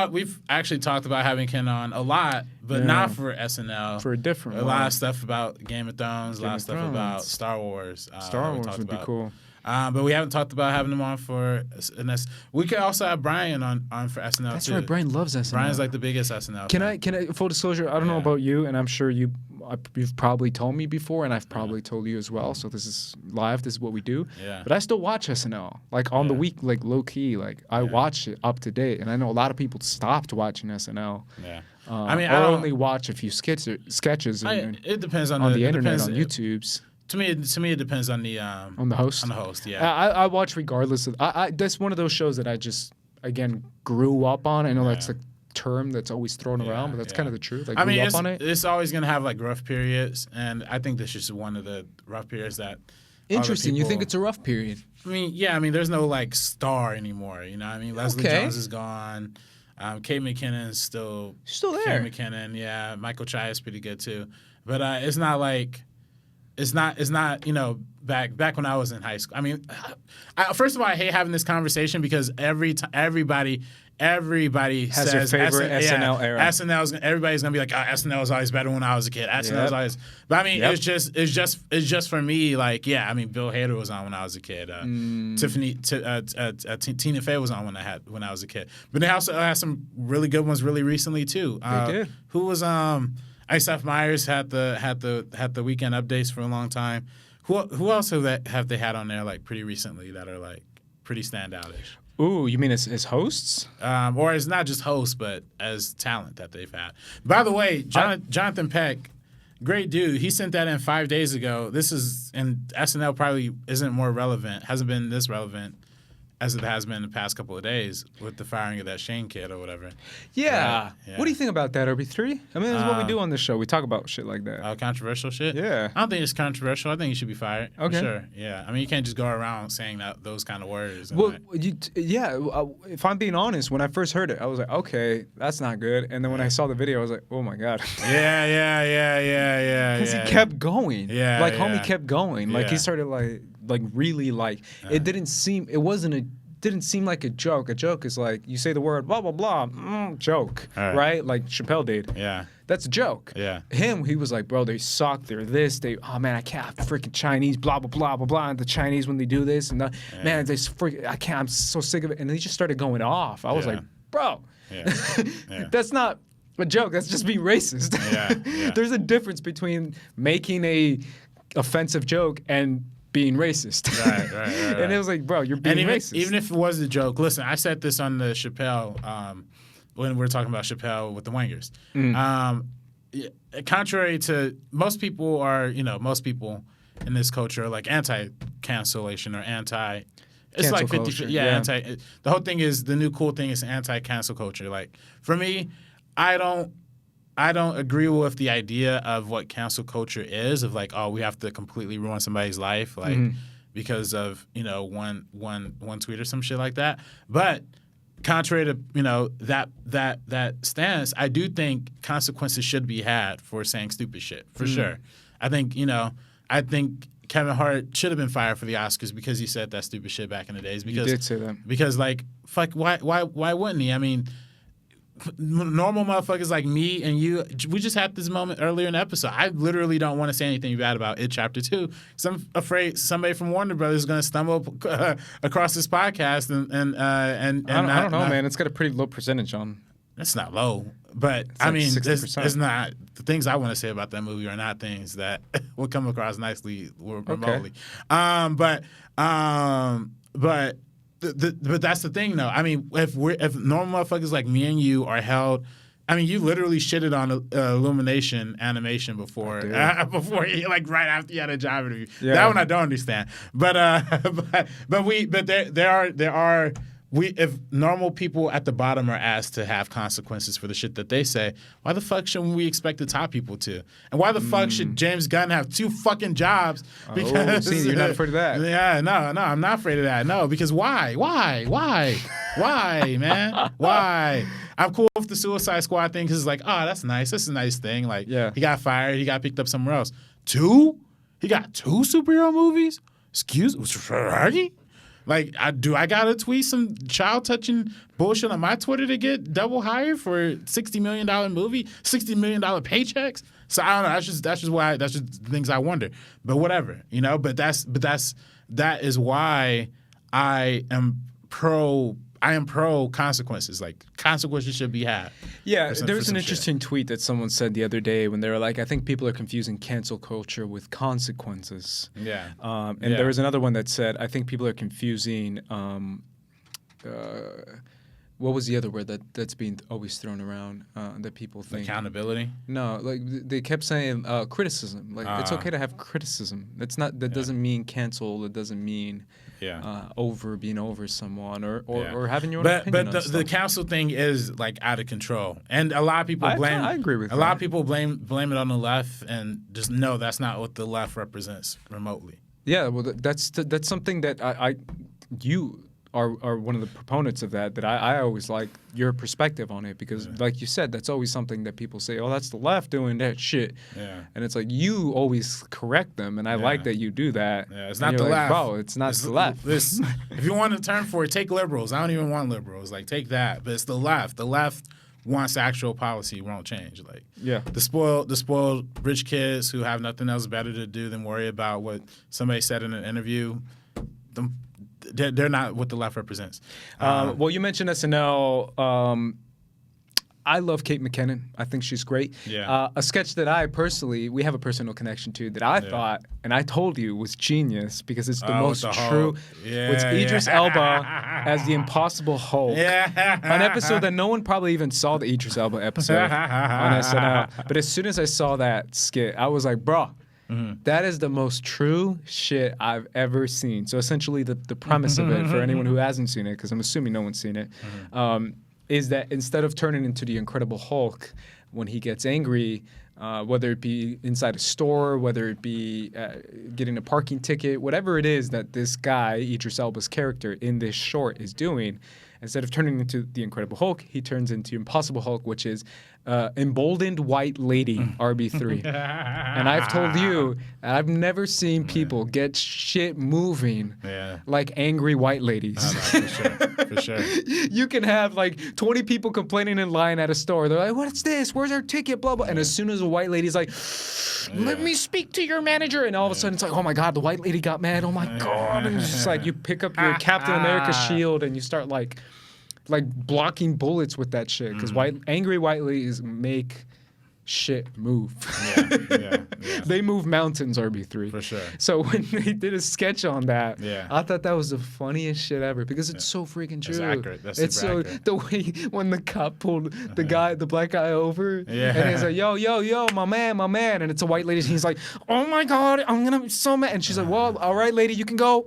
We've actually talked about having Ken on a lot, but not for SNL. For a different one. A lot of stuff about Game of Thrones, a lot of stuff about Star Wars. Star Wars would be cool. But we haven't talked about having him on for SNL. We could also have Brian on for SNL too. That's right. Brian loves SNL. Brian's like the biggest SNL. Can I full disclosure? I don't know about you, and I'm sure you you've probably told me before, and I've probably told you as well. So this is live. This is what we do. Yeah. But I still watch SNL, like on the week, like low key. Like I watch it up to date, and I know a lot of people stopped watching SNL. Yeah. I mean, I only watch a few sketches. It depends on the internet, on YouTube's. To me, it depends on the host. On the host, yeah. I watch regardless of. That's one of those shows that I just grew up on. I know that's a term that's always thrown around, but that's kind of the truth. I grew up on it. It's always gonna have like rough periods, and I think this is one of the rough periods that. Interesting. You think it's a rough period? I mean, yeah. I mean, there's no like star anymore. You know, what I mean, Leslie Jones is gone. Kate McKinnon's still there. Kate McKinnon, yeah. Michael Chai is pretty good too, but it's not like. It's not back when I was in high school. I mean, first of all, I hate having this conversation because everybody has says their favorite SNL era. Everybody's gonna be like, SNL was always better when I was a kid. SNL was always, but I mean, it's just for me. Like, I mean, Bill Hader was on when I was a kid. Tina Fey was on when I was a kid. But they also had some really good ones really recently too. They did. Who was Isaac Myers had the weekend updates for a long time. Who else have they had on there like pretty recently that are like pretty standoutish? Ooh, you mean as hosts? Or as not just hosts, but as talent that they've had. By the way, Jonathan Peck, great dude. He sent that in 5 days ago. This is, and SNL probably isn't more relevant, hasn't been this relevant as it has been the past couple of days with the firing of that Shane kid or whatever. Yeah. What do you think about that, RB3? I mean, that's what we do on this show. We talk about shit like that. Controversial shit? Yeah. I don't think it's controversial. I think he should be fired. Okay. For sure. Yeah. I mean, you can't just go around saying those kind of words. Well, if I'm being honest, when I first heard it, I was like, okay, that's not good. And then when I saw the video, I was like, oh my God. Yeah. Because he kept going. Yeah. Like, homie kept going. Like, he Yeah. started really it didn't seem like a joke. A joke is like you say the word blah blah blah, joke, right? Like Chappelle did. Yeah, that's a joke. Yeah, he was like, bro, they suck. They're this. Oh man, I can't freaking Chinese. Blah blah blah blah blah. And the Chinese when they do this and man, they freaking. I can't. I'm so sick of it. And he just started going off. I was like, bro, that's not a joke. That's just being racist. Yeah. There's a difference between making a offensive joke and being racist. Right. And it was like, bro, you're being racist. Even if it was a joke, listen, I said this on the Chappelle, when we were talking about Chappelle with the Wangers. Contrary to most people in this culture are like anti-cancellation or anti. It's Cancel like 50. culture, Anti. The whole thing is the new cool thing is anti-cancel culture. Like for me, I don't agree with the idea of what cancel culture is, of like, we have to completely ruin somebody's life, like because of one tweet or some shit like that. But contrary to that stance, I do think consequences should be had for saying stupid shit for sure. I think Kevin Hart should have been fired for the Oscars because he said that stupid shit back in the days. Because he did say that. Because like fuck, why wouldn't he? I mean. Normal motherfuckers like me and you, we just had this moment earlier in the episode. I literally don't want to say anything bad about It Chapter 2 because I'm afraid somebody from Warner Brothers is going to stumble across this podcast and I don't know, man. It's got a pretty low percentage on. It's not low, but I mean, it's not. The things I want to say about that movie are not things that will come across nicely or remotely. But that's the thing, though. I mean, if normal motherfuckers like me and you are held, I mean, you literally shitted on Illumination Animation before like right after you had a job interview. Yeah. That one I don't understand. But if normal people at the bottom are asked to have consequences for the shit that they say, why the fuck shouldn't we expect the top people to? And why the fuck should James Gunn have 2 fucking jobs? Because you're not afraid of that. Yeah, no, I'm not afraid of that. No, because why, man? Why? I'm cool with the Suicide Squad thing because it's like, that's nice. That's a nice thing. Like, he got fired. He got picked up somewhere else. 2? He got 2 superhero movies? Excuse me? Like, I gotta tweet some child-touching bullshit on my Twitter to get double hired for a $60 million movie, $60 million paychecks? So I don't know. That's just things I wonder. But whatever, But that is why I am pro. I am pro consequences. Like consequences should be had. Yeah, for there was some an shit. interesting tweet that someone said the other day when they were like, I think people are confusing cancel culture with consequences. Yeah. And Yeah. there was another one that said, I think people are confusing, what was the other word that's being always thrown around that people think? Accountability. No, like they kept saying criticism. Like it's okay to have criticism. That's not. That doesn't mean cancel. It doesn't mean being over someone or having your own opinion. But the council thing is like out of control, and a lot of people blame. I agree with a lot of people blame it on the left, and just no, that's not what the left represents remotely. Yeah, well, that's something that you are one of the proponents of that I always like your perspective on it because, like you said, that's always something that people say, oh, that's the left doing that shit. Yeah. And it's like you always correct them, and I like that you do that. Yeah, it's and not the like, left. Bro, it's not the left. If you want a term for it, take liberals. I don't even want liberals. Like, take that. But it's the left. The left wants actual policy won't change. Like, the spoiled rich kids who have nothing else better to do than worry about what somebody said in an interview. They're not what the left represents. Well, you mentioned SNL. I love Kate McKinnon. I think she's great. Yeah. A sketch that we have a personal connection to that I thought, and I told you, was genius because it's the most true. It's Idris Elba as the Impossible Hulk. Yeah. An episode that no one probably even saw the Idris Elba episode on SNL. But as soon as I saw that skit, I was like, bro. Mm-hmm. That is the most true shit I've ever seen. So essentially the premise of it, for anyone who hasn't seen it, because I'm assuming no one's seen it, is that instead of turning into the Incredible Hulk when he gets angry, whether it be inside a store, whether it be getting a parking ticket, whatever it is that this guy, Idris Elba's character in this short is doing, instead of turning into the Incredible Hulk, he turns into Impossible Hulk, which is emboldened white lady RB3. And I've told you, I've never seen people get shit moving like angry white ladies. For sure. You can have like 20 people complaining in line at a store. They're like, what's this? Where's our ticket? Blah, blah. And as soon as a white lady's like, let me speak to your manager. And all of a sudden it's like, oh my God, the white lady got mad. Oh my God. And it's just like you pick up your Captain America shield and you start like blocking bullets with that shit because angry white ladies make shit move. Yeah. They move mountains, RB3. For sure. So when they did a sketch on that, Yeah. I thought that was the funniest shit ever because it's so freaking true. It's accurate. That's it's super so accurate. the way when the cop pulled the black guy over, Yeah. and he's like, yo, my man, and it's a white lady, and he's like, oh my God, I'm gonna be so mad, and she's like, well, all right, lady, you can go,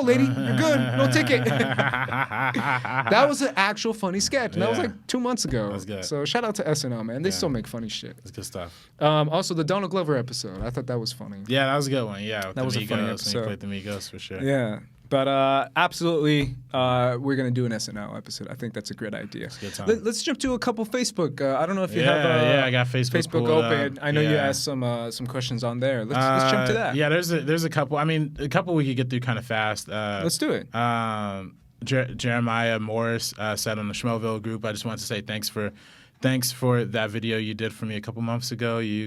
lady, you're good, no ticket. That was an actual funny sketch, and that was Yeah. like 2 months ago. That's good. So shout out to SNL, man. They still make funny shit. That's good stuff. Also, the Donald Glover episode, I thought that was funny. Yeah, that was a good one. Yeah, with That was a funny Migos, episode. when you played the Migos for sure. Yeah. But absolutely, we're going to do an SNL episode. I think that's a great idea. Good time. Let's jump to a couple Facebook. I don't know if you Yeah, have I got Facebook pulled open. up. I know you Yeah. asked some questions on there. Let's jump to that. Yeah, there's a couple. I mean, a couple we could get through kind of fast. Let's do it. Jeremiah Morris said on the Schmoville group, I just wanted to say thanks for that video you did for me a couple months ago. You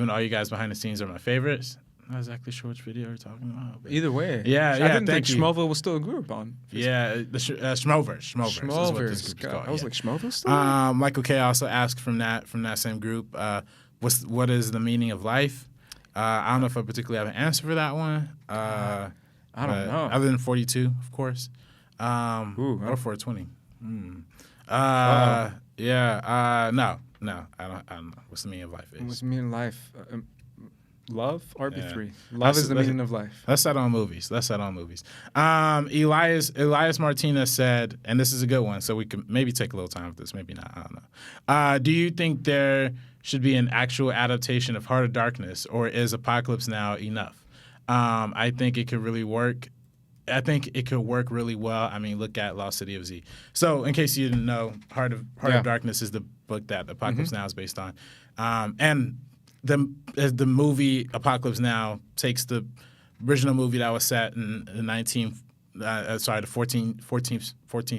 and all you guys behind the scenes are my favorites. I'm not exactly sure which video you're talking about. But Either way. Yeah, I didn't think thank you. Schmoville was still a group on. Yeah, the Schmovers. Is what this group is God, called, I was yeah. like, Schmoville still? Michael K. also asked from that same group, what is the meaning of life? I don't know if I particularly have an answer for that one. I don't know. Other than 42, of course. Or 420. No, I don't know. What's the meaning of life is? What's the meaning of life? Love? RB3. Yeah. Love is the meaning of life. Let's set on movies. Elias Martinez said, and this is a good one, so we can maybe take a little time with this, maybe not. I don't know. Do you think there should be an actual adaptation of Heart of Darkness, or is Apocalypse Now enough? I think it could really work. I think it could work really well. I mean, look at Lost City of Z. So, in case you didn't know, Heart of Darkness is the book that Apocalypse Now is based on, and the movie Apocalypse Now takes the original movie that was set in the 14th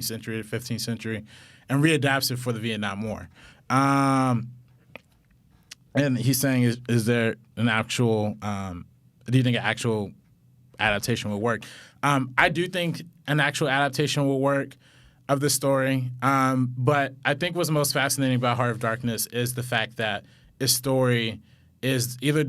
century, 15th century, and readapts it for the Vietnam War. And he's saying, is there an actual? Do you think an actual adaptation will work? I do think an actual adaptation will work. of the story. But I think what's most fascinating about Heart of Darkness is the fact that its story is either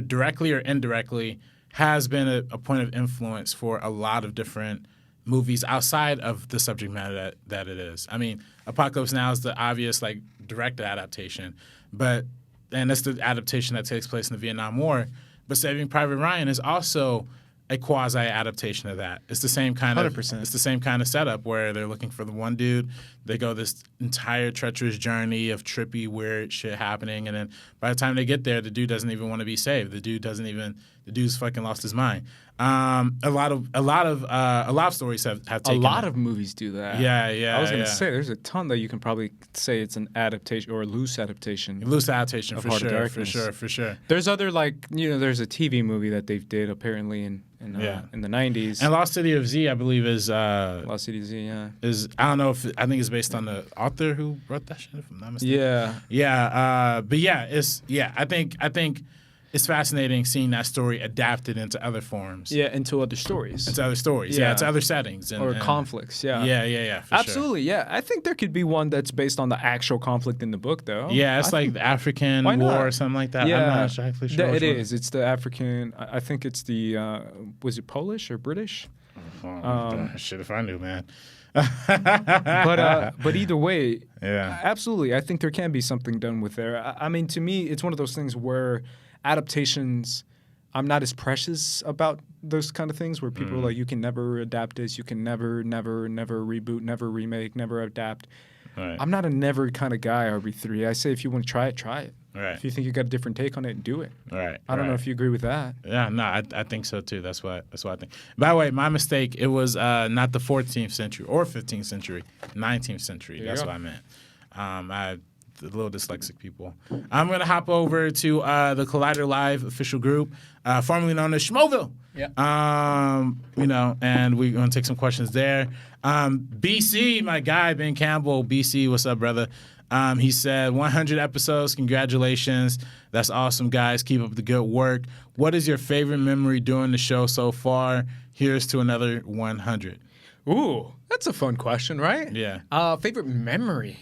directly or indirectly has been a point of influence for a lot of different movies outside of the subject matter that it is. I mean, Apocalypse Now is the obvious like direct adaptation, and that's the adaptation that takes place in the Vietnam War. But Saving Private Ryan is also a quasi adaptation of that. It's the same kind of 100%. It's the same kind of setup where they're looking for the one dude. They go this entire treacherous journey of trippy, weird shit happening, and then by the time they get there, the dude doesn't even want to be saved. The dude's fucking lost his mind. A lot of stories have taken A lot that. of movies do that. Yeah. I was gonna say there's a ton that you can probably say it's an adaptation or a loose adaptation. Loose adaptation of for Heart of sure, for Darkness. sure, for sure. There's other there's a TV movie that they did apparently in the 90s. And Lost City of Z, I believe, is Lost City of Z, yeah. I don't know if I think it's based on the author who wrote that shit, if I'm not mistaken. Yeah. But I think it's fascinating seeing that story adapted into other forms. Yeah, into other stories. Into other stories. Yeah, into other settings. Or conflicts, yeah. Yeah, for Absolutely, yeah. I think there could be one that's based on the actual conflict in the book, though. Yeah, it's like the African Why not? War or something like that. Yeah. I'm not exactly sure. It which one. is. It's the African, I think it's the, was it Polish or British? Shit, if I knew, man. But either way, Yeah. absolutely. I think there can be something done with there. I mean, to me, it's one of those things where adaptations, I'm not as precious about those kind of things where people are like, you can never adapt this, you can never reboot, never remake, never adapt. Right. I'm not a never kind of guy, RB3. I say if you want to try it, try it. Right. If you think you got a different take on it, do it. Right. I don't know if you agree with that. Yeah, no, I think so too. That's what I think. By the way, my mistake. It was not the 14th century or 15th century, 19th century. That's what I meant. I the little dyslexic people. I'm gonna hop over to the Collider Live official group, formerly known as Schmoville. Yeah. And we're gonna take some questions there. BC, my guy Ben Campbell. BC, what's up, brother? He said 100 episodes. Congratulations. That's awesome, guys. Keep up the good work. What is your favorite memory during the show so far? Here's to another 100. Ooh, that's a fun question, right? Yeah. Favorite memory?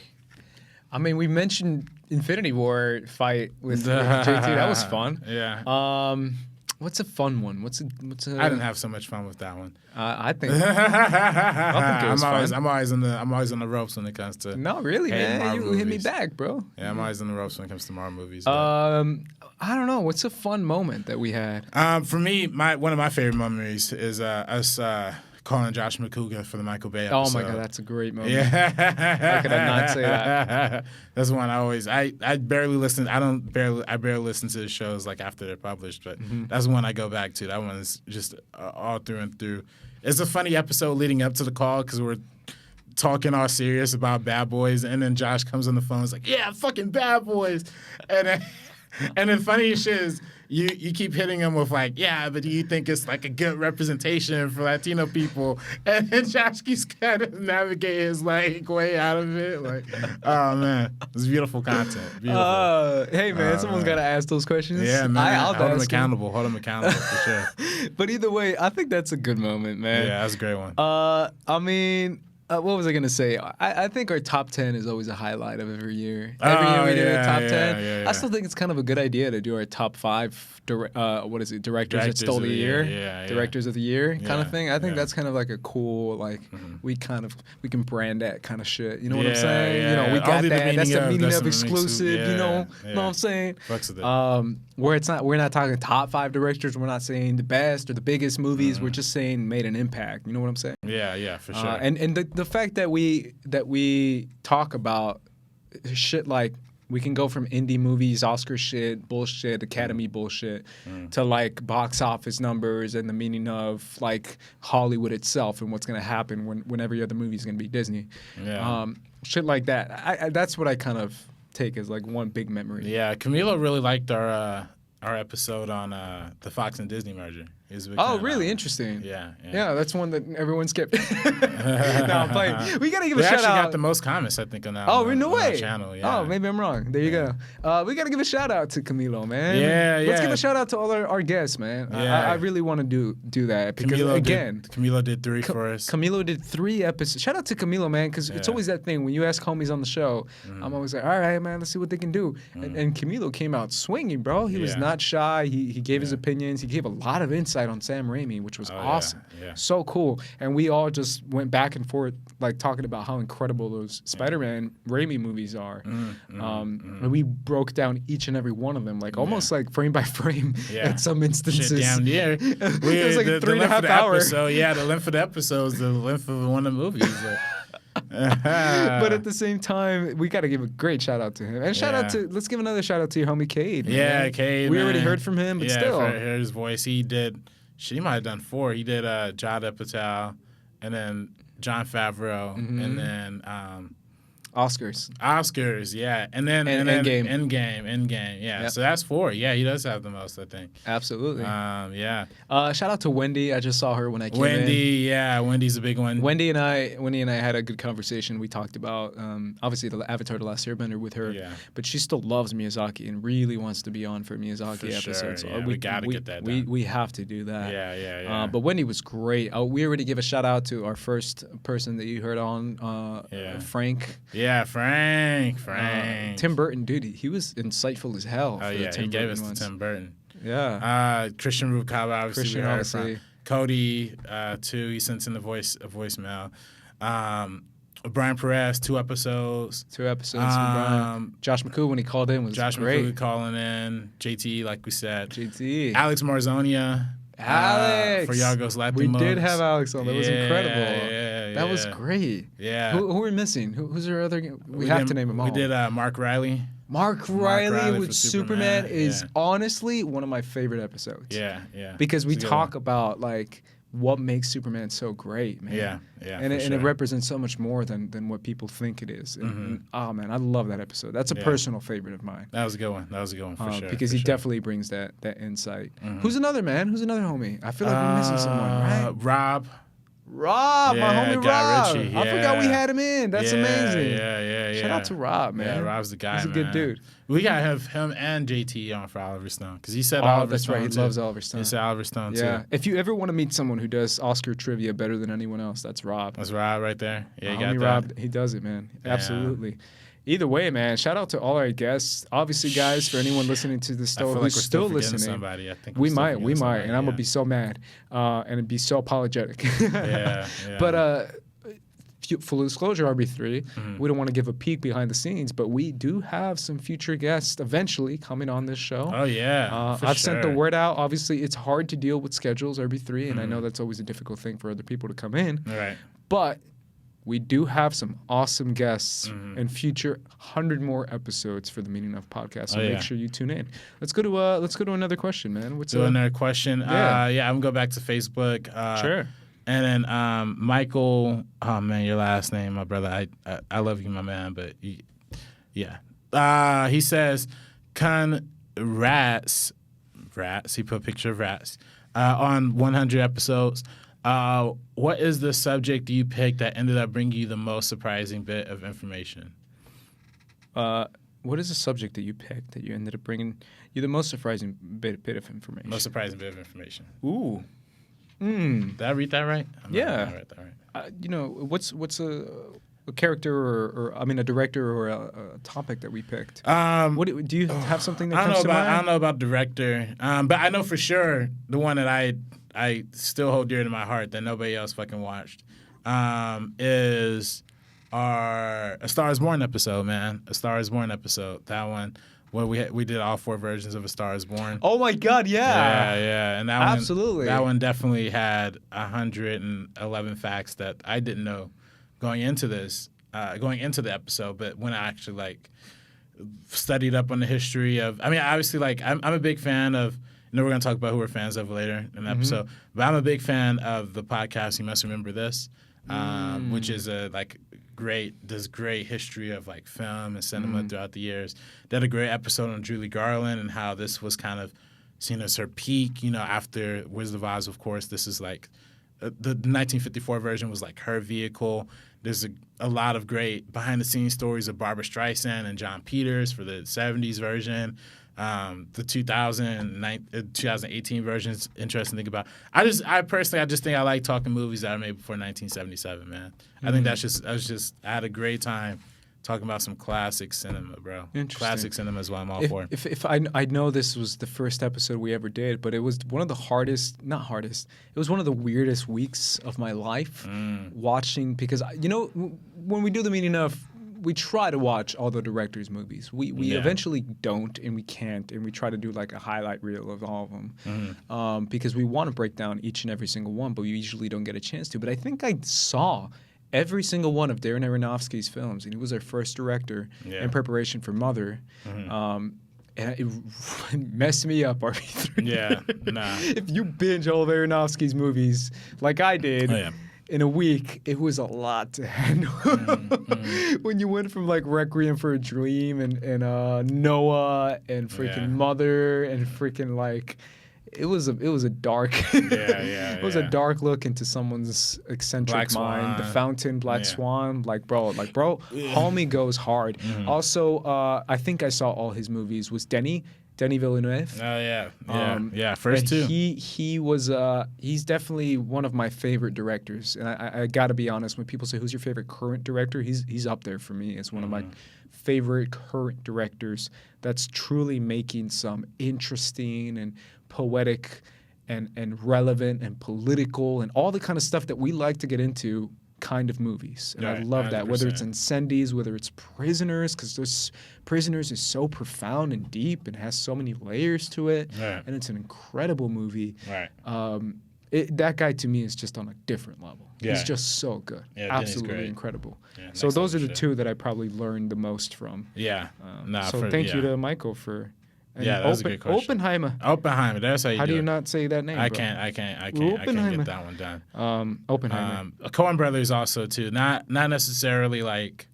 I mean, we mentioned Infinity War fight with JT. That was fun. Yeah. What's a fun one? What's a? I didn't have so much fun with that one. I think. I think it was fun. I'm always on the ropes when it comes to. No, really, hating man. Marvel You hit me movies. back, bro. Yeah, I'm always on the ropes when it comes to Marvel movies. I don't know. What's a fun moment that we had? For me, one of my favorite memories is us calling Josh McCouga for the Michael Bay episode. Oh my god, that's a great moment. Yeah. How could I not say that? That's one I barely listen. I barely listen to the shows like after they're published, but that's one I go back to. That one is just all through and through. It's a funny episode leading up to the call because we're talking all serious about Bad Boys, and then Josh comes on the phone. It's like, yeah, fucking Bad Boys, and then funny shit is. You keep hitting him with like, yeah, but do you think it's like a good representation for Latino people? And then Josh keeps kind of navigating his like way out of it. Like, oh man, it's beautiful content. Beautiful. Hey man, someone's got to ask those questions. Yeah, man. I'll Hold him ask accountable. Hold him accountable for sure. But either way, I think that's a good moment, man. Yeah, that's a great one. I mean, what was I gonna say? I think our top 10 is always a highlight of every year. Every year we do a top 10. Yeah. I still think it's kind of a good idea to do our top 5. Directors that stole the year. Directors of the year kind of thing. I think that's kind of like a cool we can brand that kind of shit. You know what I'm saying? Yeah. You know, we got Only the that. That's the meaning meaning of of exclusive. You know what I'm saying? Where we're not talking top 5 directors. We're not saying the best or the biggest movies. We're just saying made an impact. You know what I'm saying? Yeah, for sure. And the fact that we talk about shit like we can go from indie movies, Oscar shit, bullshit, Academy bullshit, to like box office numbers and the meaning of like Hollywood itself and what's gonna happen when every other movie is gonna be Disney. Yeah. Shit like that. That's what I kind of take as like one big memory. Yeah, Camilo really liked our episode on the Fox and Disney merger. He was a big Oh, fan really? of Interesting. Yeah. Yeah, that's one that everyone skipped. No, I'm playing. We gotta give We a shout actually out. got the most comments, I think, on that. Oh, on, no on our way. channel. Yeah. Oh, maybe I'm wrong. There you go. We got to give a shout out to Camilo, man. Yeah, Let's yeah. give a shout out to all our guests, man. Yeah. I really want to do that because, Camilo did 3 for us. Camilo did 3 episodes. Shout out to Camilo, man, because it's always that thing when you ask homies on the show. I'm always like, all right, man, let's see what they can do. And Camilo came out swinging, bro. He was not shy. He gave his opinions. He gave a lot of insight on Sam Raimi, which was awesome. Yeah. So cool. And we all just went back and forth, like talking about how incredible those Spider-Man Raimi movies are. And we broke down each and every one of them, like almost like frame by frame at some instances. Shit, damn near. It was like 3.5 hours. So yeah, the length of the episodes, the length of one of the movies. But at the same time, we got to give a great shout out to him. And let's give another shout out to your homie Cade. Yeah, man. Cade. We already heard from him, but still. I heard his voice. He might have done 4. He did Judd Apatow, and then Jon Favreau, and then Oscars, yeah. And then Endgame, yeah. Yep. So that's 4. Yeah, he does have the most, I think. Absolutely. Yeah. Shout out to Wendy. I just saw her when I came in. Wendy's a big one. Wendy and I had a good conversation. We talked about obviously the Avatar: The Last Airbender with her, but she still loves Miyazaki and really wants to be on for Miyazaki episodes. Sure, yeah. We gotta get that done. We have to do that. Yeah. But Wendy was great. We already give a shout out to our first person that you heard on, Frank. Yeah, Frank. Tim Burton, dude, he was insightful as hell. Oh yeah, he gave us to Tim Burton. Yeah. Christian Rukawa, obviously. Christian, obviously. Cody, too. He sent in a voicemail. Brian Perez, 2 episodes. 2 episodes. Brian. Josh McCoo, when he called in, was great. McCoo calling in. JT, like we said. JT. Alex Marzonia. Alex. For Yagos Latimos. We did have Alex on. That was incredible. Yeah. That was great. Yeah. Who are we missing? Who's our other? We have to name them all. We did Mark Riley. Mark Riley with Superman is honestly one of my favorite episodes. Yeah. Because we talk about like what makes Superman so great, man. Yeah. And it represents so much more than what people think it is. And, oh man, I love that episode. That's a personal favorite of mine. That was a good one. For sure. Because he definitely brings that insight. Who's another man? Who's another homie? I feel like we're missing someone, right? Rob, my homie Guy Rob. Ritchie, I forgot we had him in. That's amazing. Yeah. Shout out to Rob, man. Yeah, Rob's the guy. He's a good dude. We gotta have him and JT on for Oliver Stone because he said Oliver Stone. Right. He loves Oliver Stone. He said Oliver Stone too. Yeah. If you ever want to meet someone who does Oscar trivia better than anyone else, that's Rob. That's Rob right there. Yeah, you got homie that. Rob, he does it, man. Absolutely. Either way, man, shout out to all our guests. Obviously, guys, for anyone listening to this show who's still listening, somebody. I think we might, and I'm gonna be so mad and be so apologetic. Yeah. But full disclosure, RB3, we don't want to give a peek behind the scenes, but we do have some future guests eventually coming on this show. Oh yeah, I've sent the word out. Obviously, it's hard to deal with schedules, RB3, and I know that's always a difficult thing for other people to come in. Right. But we do have some awesome guests and future 100 more episodes for the Meaning Of podcast. So make sure you tune in. Let's go to another question, man. Another question? Yeah. I'm gonna go back to Facebook. Sure. And then Michael. Oh man, your last name, my brother. I love you, my man. But yeah. He says, rats. He put a picture of rats on 100 episodes. What is the subject you picked that ended up bringing you the most surprising bit of information? What is the subject that you picked that you ended up bringing you the most surprising bit of information? Most surprising bit of information. Ooh. Did I read that right? Yeah. I read that right. What's a character or I mean a director or a topic that we picked? What do you have something that comes to mind? I don't know about director, but I know for sure the one that I still hold dear to my heart that nobody else fucking watched is A Star Is Born episode, man. A Star Is Born episode. That one where we did all 4 versions of A Star Is Born. Oh my God, yeah. Yeah. And that absolutely. That one definitely had 111 facts that I didn't know going into the episode, but when I actually studied up on the history of, I mean, obviously I'm a big fan of, we're going to talk about who we're fans of later in the episode, but I'm a big fan of the podcast You Must Remember This, which is great history of film and cinema throughout the years. They had a great episode on Julie Garland and how this was kind of seen as her peak, after Wizard of Oz, of course. This is like the 1954 version was like her vehicle. There's a lot of great behind-the-scenes stories of Barbara Streisand and John Peters for the 70s version. The 2018 version is interesting to think about. I just think I like talking movies that are made before 1977, man. I think I had a great time talking about some classic cinema, bro. Classic cinema is what I'm all for. If I know this was the first episode we ever did, but it was one of the not hardest. It was one of the weirdest weeks of my life watching, because when we do the meeting of, we try to watch all the directors' movies. We eventually don't, and we can't, and we try to do like a highlight reel of all of them because we want to break down each and every single one, but we usually don't get a chance to. But I think I saw every single one of Darren Aronofsky's films, and he was our first director in preparation for Mother. And it messed me up, RB3. Yeah, nah. If you binge all of Aronofsky's movies like I did, in a week, it was a lot to handle. When you went from like Requiem for a Dream and Noah and freaking Mother and freaking like, it was a dark it was a dark look into someone's eccentric mind. The Fountain, Black Swan, bro, homie goes hard. Also, I think I saw all his movies. Was Denis Villeneuve. Oh yeah, first two. He was he's definitely one of my favorite directors, and I got to be honest. When people say who's your favorite current director, he's up there for me as one of my favorite current directors. That's truly making some interesting and poetic and relevant and political and all the kind of stuff that we like to get into kind of movies. And I love 100%. That, whether it's Incendies, whether it's Prisoners, because Prisoners is so profound and deep and has so many layers to it, and it's an incredible movie. That guy to me is just on a different level. He's just so good. Absolutely incredible. So those are the two that I probably learned the most from. So thank you to Michael for... that was a good question. Oppenheimer. That's how you do it. How do you not say that name? I can't get that one done. Oppenheimer. Coen Brothers also too. Not necessarily like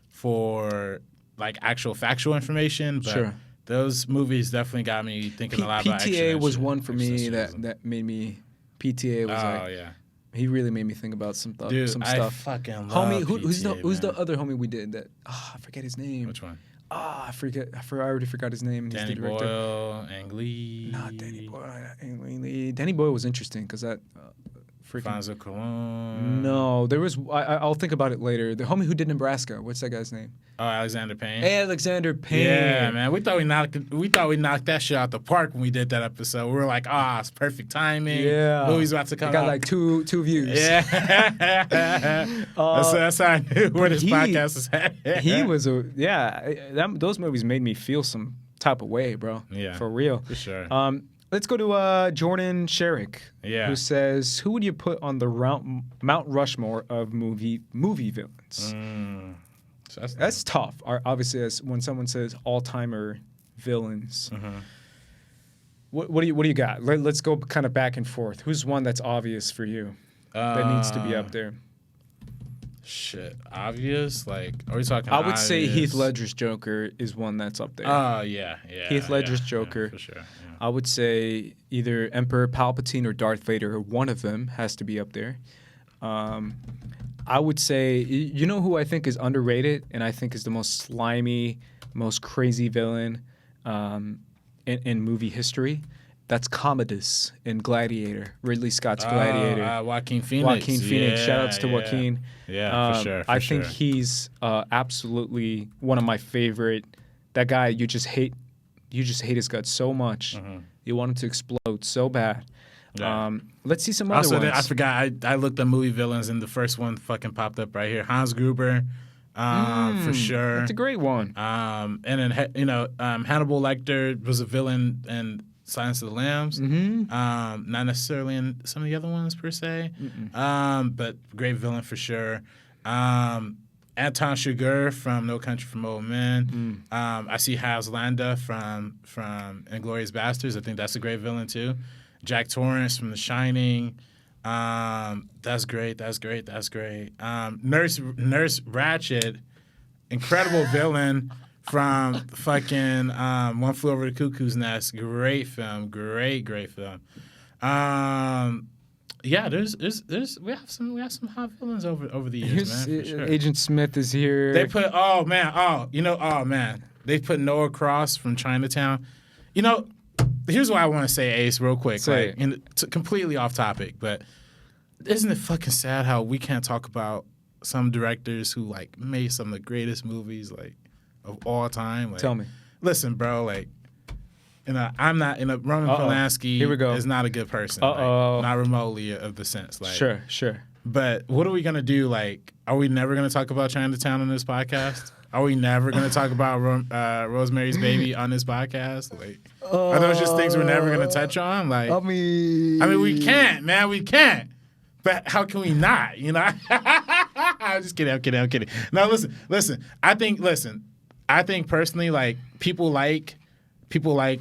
for like actual factual information, but those movies definitely got me thinking a lot about action. PTA was one for me that made me. PTA was he really made me think about some stuff. I fucking love homie. PTA, who's the other homie we did that? I forget his name. Which one? I already forgot his name. Danny Boyle, Ang Lee. Not Danny Boyle. Ang Lee. Danny Boyle was interesting because that freaking. Fonzo Cologne. No, there was. I'll think about it later. The homie who did Nebraska. What's that guy's name? Oh, Alexander Payne. Alexander Payne. Yeah, man. We thought we knocked that shit out the park when we did that episode. We were like, it's perfect timing. Yeah. Movie's about to come out. Got like two views. Yeah. That's how I knew where this podcast is at. He was those movies made me feel some type of way, bro. Yeah. For real. For sure. Let's go to Jordan Sherrick, who says, "Who would you put on the Mount Rushmore of movie villains?" So that's tough. Obviously, as when someone says all-timer villains, what do you got? Let's go kind of back and forth. Who's one that's obvious for you that needs to be up there? Shit, obvious? Like, are we talking? I would say Heath Ledger's Joker is one that's up there. Oh yeah. Heath Ledger's Joker, for sure. Yeah. I would say either Emperor Palpatine or Darth Vader. One of them has to be up there. I would say, you know who I think is underrated and I think is the most slimy, most crazy villain in movie history? That's Commodus in Gladiator, Ridley Scott's Gladiator. Joaquin Phoenix. Joaquin Phoenix. Shout outs to Joaquin. Yeah, for sure. I think he's absolutely one of my favorite. That guy, you just hate his guts so much. You want him to explode so bad. Yeah. Let's see some other ones. I forgot. I looked at movie villains, and the first one fucking popped up right here. Hans Gruber, for sure. That's a great one. And then Hannibal Lecter was a villain in Silence of the Lambs. Not necessarily in some of the other ones per se, but great villain for sure. Anton Chigurh from No Country for Old Men. I see Hans Landa from Inglourious Basterds. I think that's a great villain too. Jack Torrance from The Shining. That's great. Nurse Ratched, incredible villain from fucking One Flew Over the Cuckoo's Nest. Great film. Great film. Yeah, there's we have some hot villains over the years, man. For sure. Agent Smith is here. They put they put Noah Cross from Chinatown. Here's what I want to say, Ace, real quick. Say it's completely off topic, but isn't it fucking sad how we can't talk about some directors who like made some of the greatest movies like of all time? Like, Tell me. Listen, bro, like. I'm not. Roman Polanski Here we go. is not a good person. Uh-oh. Not remotely of the sense. Like, Sure. But what are we gonna do? Like, are we never gonna talk about Chinatown on this podcast? Are we never gonna talk about Rosemary's Baby on this podcast? Like, are those just things we're never gonna touch on? Like, I mean, we can't, man. We can't. But how can we not? I'm just kidding. I'm kidding. No, listen. I think personally, like people like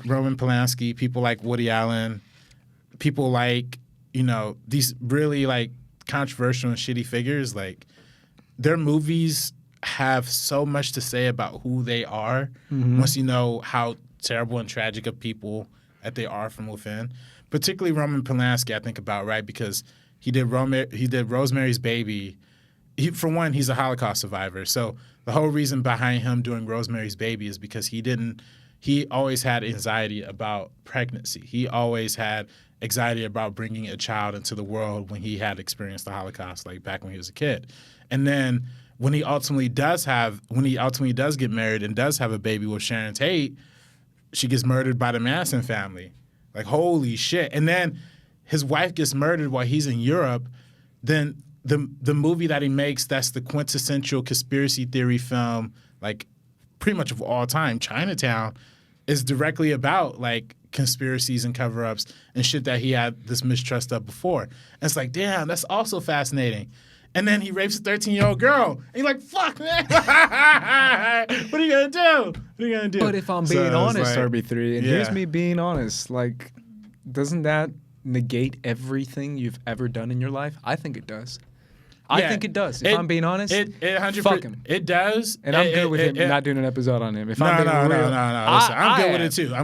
Roman Polanski, people like Woody Allen, people like, these really like controversial and shitty figures. Like their movies have so much to say about who they are once you know how terrible and tragic of people that they are from within. Particularly Roman Polanski, I think about, right? Because he did Rosemary's Baby. For one, he's a Holocaust survivor. So the whole reason behind him doing Rosemary's Baby is because he always had anxiety about pregnancy. He always had anxiety about bringing a child into the world when he had experienced the Holocaust, like back when he was a kid. And then when he ultimately does get married and does have a baby with Sharon Tate, she gets murdered by the Manson family. Like, holy shit. And then his wife gets murdered while he's in Europe. Then the movie that he makes, that's the quintessential conspiracy theory film, like pretty much of all time, Chinatown, is directly about like conspiracies and cover-ups and shit that he had this mistrust of before. And it's like, damn, that's also fascinating. And then he rapes a 13-year-old girl. And you're like, fuck, man. What are you gonna do? But if I'm being honest, like, RB3, and here's me being honest, like, doesn't that negate everything you've ever done in your life? I think it does. I think it does. If I'm being honest, fuck him. It does. And I'm good with him not doing an episode on him. If I'm being real. No. Listen, I'm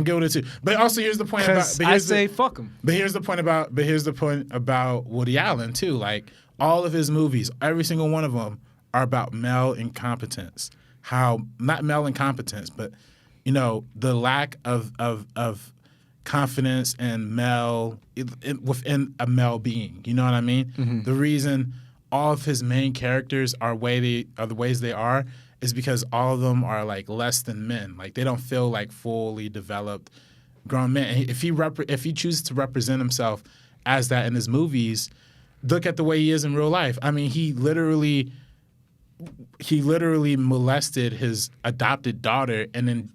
good with it too. But also, here's the point about. I say fuck him. But here's the point about Woody Allen too. Like all of his movies, every single one of them are about male incompetence. How not male incompetence, but the lack of confidence and male within a male being. You know what I mean? Mm-hmm. The reason all of his main characters are the ways they are is because all of them are like less than men. Like they don't feel like fully developed grown men. And if he chooses to represent himself as that in his movies, look at the way he is in real life. I mean, he literally molested his adopted daughter and then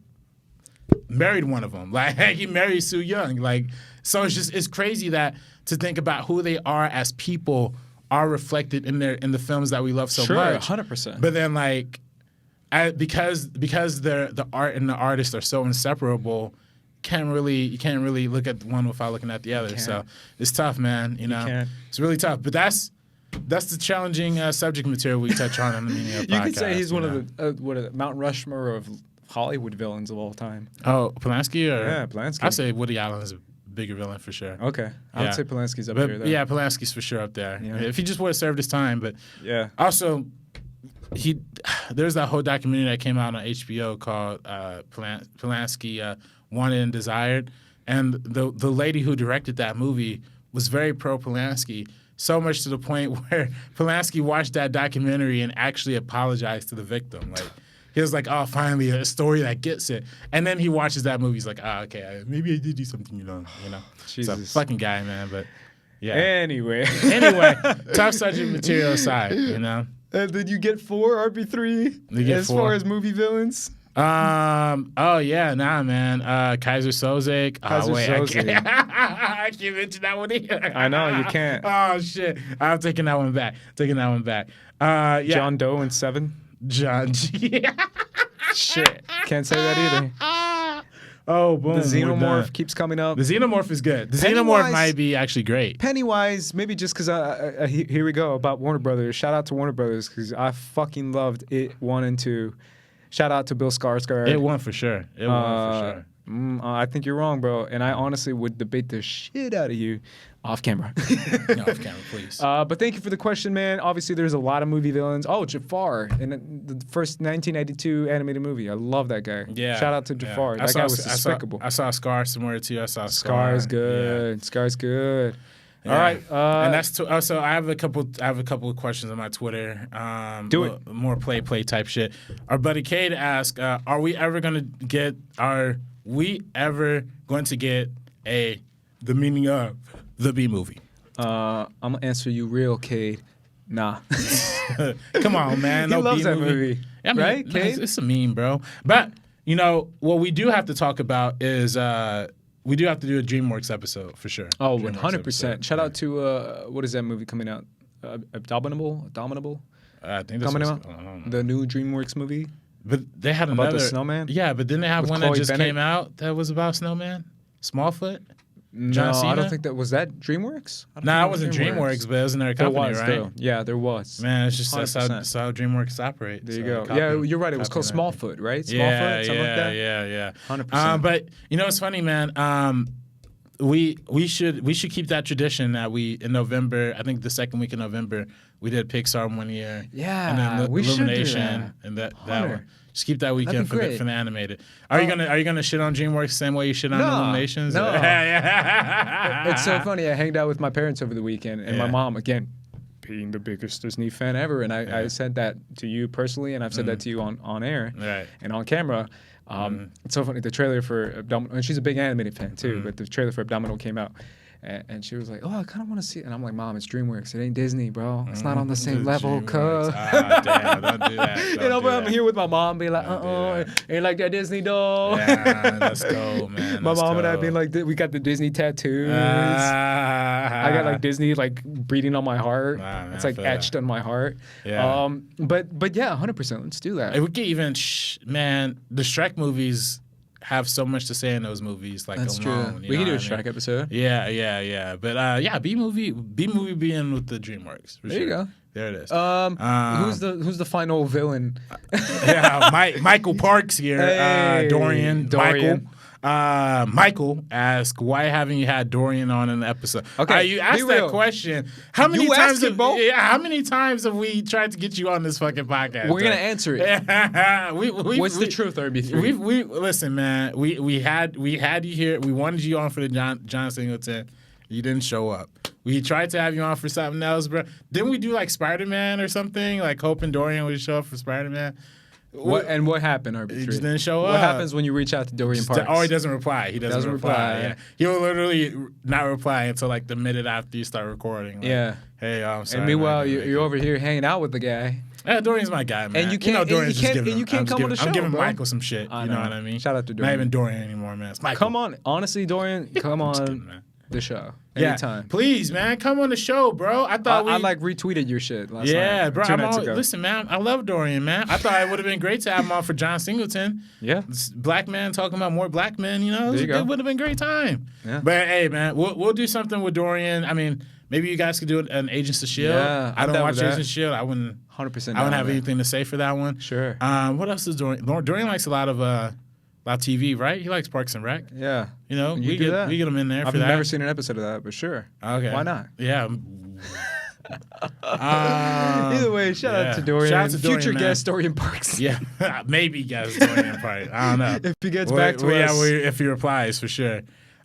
married one of them. Like he married Sue Young. Like so, it's crazy that to think about who they are as people are reflected in the films that we love so much. 100%. But then like, because the art and the artist are so inseparable, you can't really look at one without looking at the other. So it's tough, man. It's really tough. But that's the challenging subject material we touch on the Meaning of Podcast. You could say he's one of the Mount Rushmore of Hollywood villains of all time. Oh, Polanski? Yeah, Polanski. I'd say Woody Allen is a bigger villain for sure. Okay. I would say Polanski's up there, though. Yeah, Polanski's for sure up there. Yeah. If he just would have served his time. But yeah. Also, there's that whole documentary that came out on HBO called Polanski Wanted and Desired. And the lady who directed that movie was very pro-Polanski, so much to the point where Polanski watched that documentary and actually apologized to the victim. Like, he was like, oh, finally, a story that gets it. And then he watches that movie. He's like, okay, maybe I did do something, Jesus. So, fucking guy, man. But, yeah. Anyway, tough subject material aside, Did you get 4 RB3 as 4? Far as movie villains? Oh, yeah, nah, man. Kaiser Soze. Soze. I can't mention that one either. I know, you can't. Oh, shit. I'm taking that one back. Yeah. John Doe in 7. John G. Shit. Can't say that either. Oh, boom. The Xenomorph keeps coming up. The Xenomorph is good. The Xenomorph might be actually great. Pennywise, maybe just because here we go about Warner Brothers. Shout out to Warner Brothers because I fucking loved it 1 and 2. Shout out to Bill Skarsgård. It won for sure. It won for sure. I think you're wrong, bro. And I honestly would debate the shit out of you off camera. No, off camera, please. But thank you for the question, man. Obviously, there's a lot of movie villains. Oh, Jafar in the first 1992 animated movie. I love that guy. Yeah. Shout out to Jafar. Yeah. That guy was despicable. I saw Scar somewhere too. I saw Scar is good. Yeah. Scar's good. Yeah. All right. And that's also I have a couple of questions on my Twitter. Do it. More play type shit. Our buddy Cade asked, are we ever going to get the meaning of the B movie? I'm gonna answer you real, Cade. Nah. Come on, man. He No loves B that movie. I mean, Right, Cade? it's a meme, bro. But what we do have to talk about is we do have to do a DreamWorks episode for sure. Oh, DreamWorks 100%. episode. Shout out to what is that movie coming out? Abominable. I think that's Coming what's- out. I don't know. The new DreamWorks movie. But they had About another the snowman? Yeah, but didn't they have With one Chloe that just Bennett? came out that was about snowman? Smallfoot? No, John I Cena? don't think that was that DreamWorks. I don't No, think that it was wasn't DreamWorks, but it was in their There company, was, right? though. Yeah, there was. Man, it's just that's 100%. how DreamWorks operate. There you So go. Yeah, you're right. It was called copying that. Smallfoot, right? Smallfoot, Yeah, something like that. yeah. 100%. But it's funny, man. We should keep that tradition that we in November. I think the second week in November we did Pixar one year. Yeah, and then we should do Illumination that. and that Hunter. one. Just keep that weekend That'd for be the, great. for the animated. Are you gonna shit on DreamWorks the same way you shit on No, Illuminations? no. Yeah. It's so funny. I hanged out with my parents over the weekend, and my Yeah. mom, again, being the biggest Disney fan ever, and I said that to you personally, and I've said that to you on air Right. and on camera. It's so funny. The trailer for Abdominal, and she's a big animated fan too, but the trailer for Abdominal came out. And she was like, "Oh, I kind of want to see it." And I'm like, "Mom, it's DreamWorks. It ain't Disney, bro. It's not on the same level, cuz." Damn, don't do that. You know, Don't but do I'm that. here with my mom, being like, Don't do ain't like that Disney doll. Yeah, let's go, man. My Let's mom and I go. being like, we got the Disney tattoos. I got like Disney like breathing on my heart. Nah, man, it's I like feel etched on my heart. Yeah. But yeah, 100%. Let's do that. We could even, man, the Shrek movies have so much to say in those movies. Like That's alone, true. you We can know do a what I mean? Shrek episode. Yeah. But B movie being with the DreamWorks. For There you sure. go. There it is. Who's the final villain? Michael Parks here. Hey, Dorian. Dorian. Michael asked, "Why haven't you had Dorian on an episode?" Okay, you asked be that real. question. How many You times? asked it, bro. How many times have we tried to get you on this fucking podcast? We're gonna answer it. What's the truth, RB3? We listen, man. We had you here. We wanted you on for the John Singleton. You didn't show up. We tried to have you on for something else, bro. Didn't we do like Spider-Man or something? Like hoping Dorian would show up for Spider-Man. What happened, RB3? He just didn't show What up. happens when you reach out to Dorian Parks? Oh, he doesn't reply. He doesn't reply. reply. Yeah. He'll literally not reply until like the minute after you start recording. Like, Yeah. Hey, I'm sorry. And meanwhile, man, you're over here hanging out with the guy. Yeah, Dorian's my guy, man. And you can't- Dorian's and you just can't- giving and you him- can't I'm just come on the giving- I'm show, giving bro. Michael some shit. I You know know. what I mean? Shout out to Not Dorian. even Dorian anymore, man. It's Michael. Come on, honestly, Dorian, come I'm just on kidding, man. the show Yeah, anytime. please, man, come on the show, bro. I thought I like retweeted your shit last yeah, night. bro. 2 I'm nights all, ago. listen, man. I love Dorian, man. I thought it would have been great to have him on for John Singleton. Yeah. This black man talking about more black men. You know, There you go. it would have been a great time. Yeah. But hey, man, we'll do something with Dorian. I mean, maybe you guys could do an Agents of Shield. Yeah, I I'm don't down watch with that. Agents of Shield. I wouldn't. 100%. I wouldn't down have with anything to say for that one. Sure. What else is Dorian? Dorian likes a lot of TV, right? He likes Parks and Rec. that. Yeah. You know, You we do get that? we get him in there I've for that. never seen an episode of that, but sure. Okay. Why not? Yeah. Either way, shout out to Dorian. Shout out to Dorian, Future man. guest Dorian Parks. Yeah, maybe guys Dorian part. I don't know. If he gets back to us. if he replies for sure.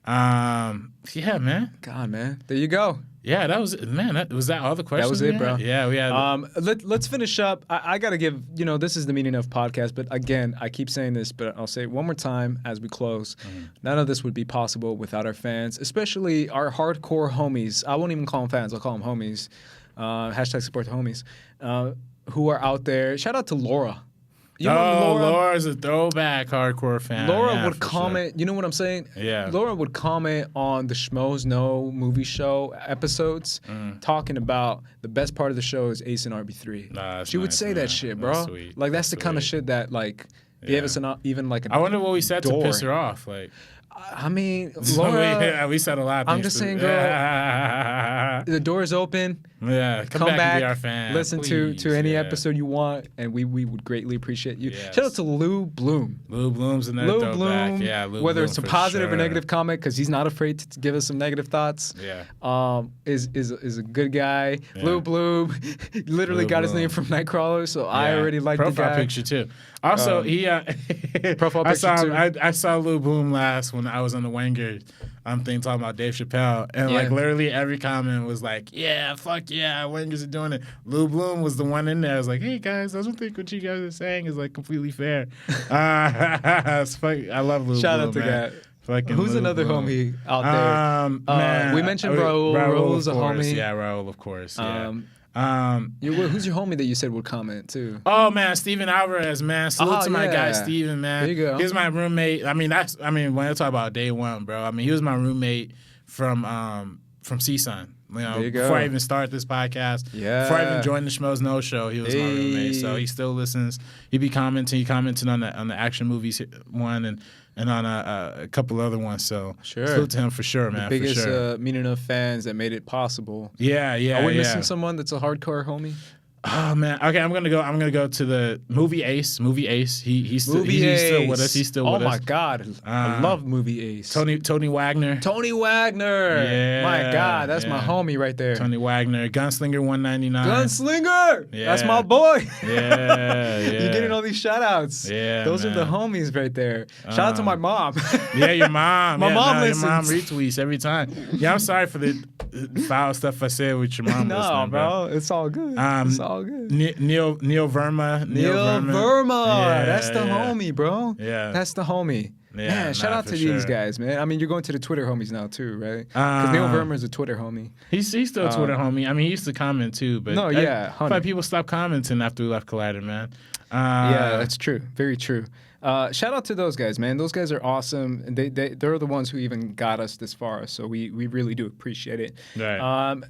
Yeah, man. God, man. There you go. Yeah, that was it, man. Was that all the questions? was it, we bro. had? Yeah, we had. Let's finish up. I got to give, this is the meaning of podcast, but again, I keep saying this, but I'll say it one more time as we close. None of this would be possible without our fans, especially our hardcore homies. I won't even call them fans. I'll call them homies. Hashtag support the homies who are out there. Shout out to Laura. You know Laura? Laura's a throwback hardcore fan. Laura Yeah, would for comment. sure. You know what I'm saying? Yeah. Laura would comment on the Schmoes Know movie show episodes, talking about the best part of the show is Ace and RB3. Nah, that's she would nice, say man. that shit, bro. That's sweet. Like that's the kind of sweet. shit that like gave us even like a I wonder what we said door. to piss her off. Like, I mean, So Laura, we said a lot of things. I'm just saying, girl, the door is open. Yeah, come back and be our fan. Listen please. to any Yeah. episode you want, and we would greatly appreciate you. Yes. Shout out to Lou Bloom. Lou Bloom's another Lou throwback. Bloom, Yeah, Lou whether Bloom it's a for positive or sure. negative comment, because he's not afraid to give us some negative thoughts. Yeah. Is a good guy. Yeah. Lou Bloom, literally Lou got his Bloom. name from Nightcrawler, so I Yeah. already like the profile guy. picture too. Also, Profile I picture saw too. I saw Lou Bloom last when I was on the Wanger thing talking about Dave Chappelle, and like Yeah. literally every comment was like, "Yeah, fuck yeah, Wangers are doing it." Lou Bloom was the one in there. I was like, "Hey guys, I don't think what you guys are saying is like completely fair." I love Lou Shout Bloom. out to man. that. Fucking Who's Lou another Bloom. homie out there? Man, we mentioned Raul. Raul's a of course. homie. Yeah, Raul, of course. Yeah. Who's your homie that you said would comment too? Oh man, Steven Alvarez, man. Salute to my guy Steven, man. There you go. He was my roommate. When I talk about day one, bro, he was my roommate from CSUN. There you go. Before I even start this podcast, before I even joined the Schmoes No Show, he was my roommate. So he still listens. He be commenting. He commented on the action movies one and on a couple other ones. So salute to him for sure, man. The biggest for sure. meeting of fans that made it possible. Yeah. Are we missing someone that's a hardcore homie? Oh man. Okay, I'm gonna go to the movie Ace. He's still with us. He's still with us. Oh my God, I love movie Ace. Tony Wagner. Tony Wagner. Yeah, My God, that's my homie right there. Tony Wagner. Gunslinger 199. Gunslinger. Yeah. That's my boy. Yeah. You're getting all these shout outs. Yeah, Those are the homies right there. Shout out to my mom. Yeah, your mom. My mom listens. Your mom listens. retweets every time. Yeah, I'm sorry for the foul stuff I said with your mom. No, listening, bro, it's all good. It's all good. Neil Verma. Neil Verma. Yeah, That's the homie, bro. Yeah. That's the homie. Yeah, man, shout out for to sure. these guys, man. I mean, you're going to the Twitter homies now too, right? Because Neil Verma is a Twitter homie. He's still a Twitter homie. He used to comment too, but No, yeah, I thought people stopped commenting after we left Collider, man. Yeah, that's true. Very true. Shout out to those guys, man. Those guys are awesome. And they're the ones who even got us this far. So we really do appreciate it. Right.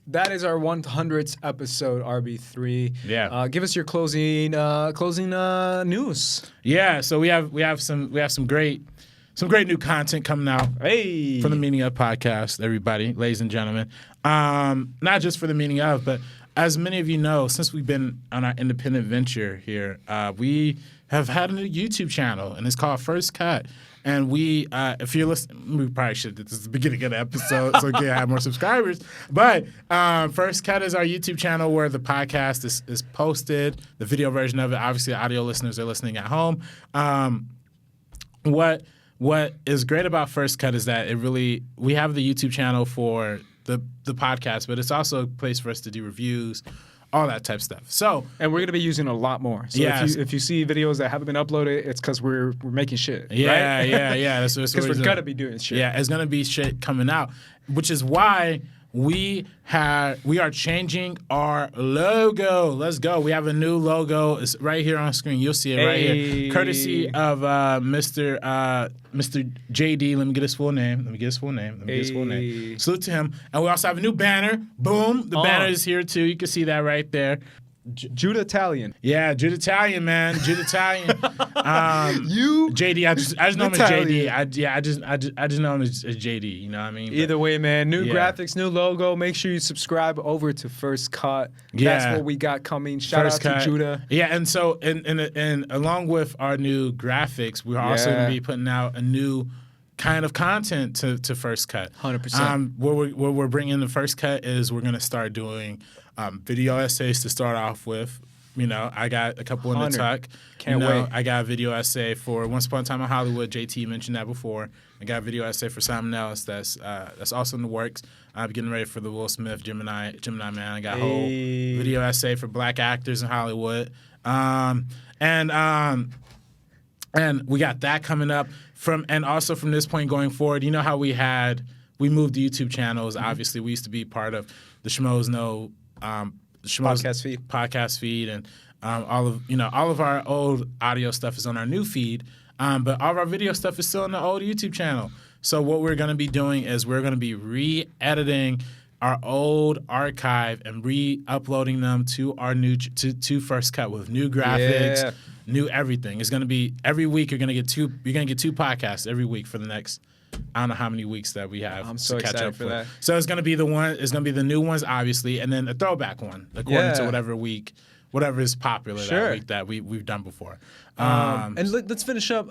That is our 100th episode, RB3. Yeah. Give us your closing news. Yeah. So we have some great new content coming out. Hey. For the Meaning Of podcast, everybody, ladies and gentlemen. Not just for the Meaning Of, but as many of you know, since we've been on our independent venture here, we have had a new YouTube channel, and it's called First Cut. And we, if you're listening, we probably should. This is the beginning of the episode, so we can have more subscribers. But First Cut is our YouTube channel where the podcast is posted, the video version of it. Obviously, the audio listeners are listening at home. What is great about First Cut is that we have the YouTube channel for the podcast, but it's also a place for us to do reviews, all that type of stuff. So, and we're gonna be using a lot more. So if you see videos that haven't been uploaded, it's because we're making shit. Yeah, right? yeah. Because we're gonna be doing shit. Yeah, it's gonna be shit coming out, which is why we are changing our logo. Let's go. We have a new logo. It's right here on screen. You'll see it right here, courtesy of Mr. JD. Let me get his full name. Salute to him. And we also have a new banner. Boom. The banner is here too. You can see that right there. Judah Italian. Yeah, Judah Italian, man. Judah Italian. You JD. I just know him as JD. I just know him as JD. You know what I mean? Either way, man. New graphics, new logo. Make sure you subscribe over to First Cut. Yeah. That's what we got coming. Shout out to Judah. Yeah, and so and along with our new graphics, we're also going to be putting out a new kind of content to First Cut. 100%. Where we're bringing the First Cut is we're going to start doing video essays to start off with. You know, I got a couple in the tuck. Can't wait. I got a video essay for Once Upon a Time in Hollywood. JT mentioned that before. I got a video essay for something else that's also in the works. I'm getting ready for the Will Smith Gemini Man. I got a whole video essay for black actors in Hollywood. And we got that coming up and also from this point going forward. You know how we moved the YouTube channels. Obviously, we used to be part of the Schmoes Know podcast feed, and all of our old audio stuff is on our new feed, but all of our video stuff is still on the old YouTube channel. So what we're going to be doing is we're going to be re-editing our old archive and re-uploading them to our new to First Cut with new graphics, new everything. It's gonna be every week. You're gonna get two podcasts every week for the next. I don't know how many weeks that we have. I'm so to catch excited up for that. So it's gonna be the new ones, obviously, and then a throwback one according to whatever is popular that week that we've done before. And let's finish up.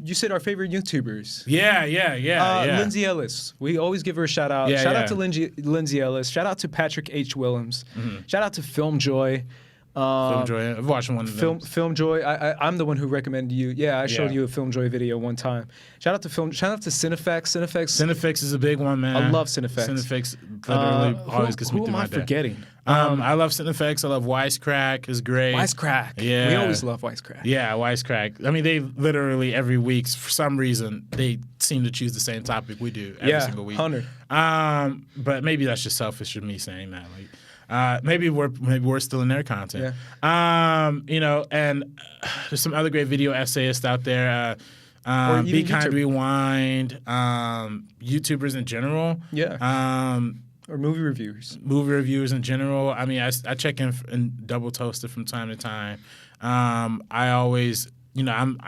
You said our favorite YouTubers. Yeah. Lindsay Ellis. We always give her a shout out. Shout out to Lindsay Ellis. Shout out to Patrick H. Willems. Shout out to Film Joy. Film Joy. I've watched one of them. Film Joy. I'm the one who recommended you. Yeah, I showed you a Film Joy video one time. Shout out to Cinefex. Cinefex is a big one, man. I love Cinefex. Cinefex literally always gets me who through am my I day. forgetting? I love Cinefex. I love Wisecrack. Is great. Wisecrack. Yeah. We always love Wisecrack. Yeah, Wisecrack. I mean, they literally every week, for some reason, they seem to choose the same topic we do every single week. 100. But maybe that's just selfish of me saying that. Like, maybe we're still in their content. Yeah. And there's some other great video essayists out there. Or Be even Kind YouTube. Rewind. YouTubers in general. Yeah. Or movie reviewers. Movie reviewers in general. I mean, I check in and double toast it from time to time. I always, I'm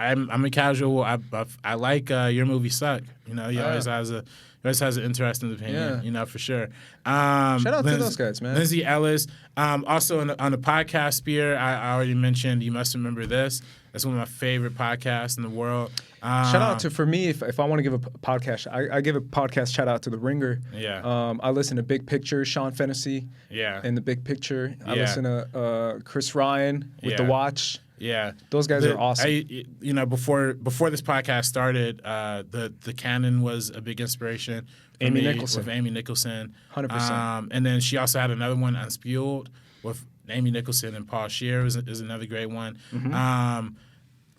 a casual. I like Your Movie Suck. He always has an interesting opinion. For sure. Shout out to those guys, man. Lindsay Ellis. Also on the podcast sphere, I already mentioned You Must Remember This. That's one of my favorite podcasts in the world. Shout out to, for me, if I want to give a podcast, I give a podcast shout out to The Ringer. Yeah. I listen to Big Picture, Sean Fennessy. Yeah. In The Big Picture. I Yeah. listen to Chris Ryan with The Watch. Yeah, those guys are awesome. Before this podcast started, the Canon was a big inspiration. For Amy me, Nicholson. with Amy Nicholson, 100%. And then she also had another one, Unspuled, with Amy Nicholson and Paul Scheer is another great one.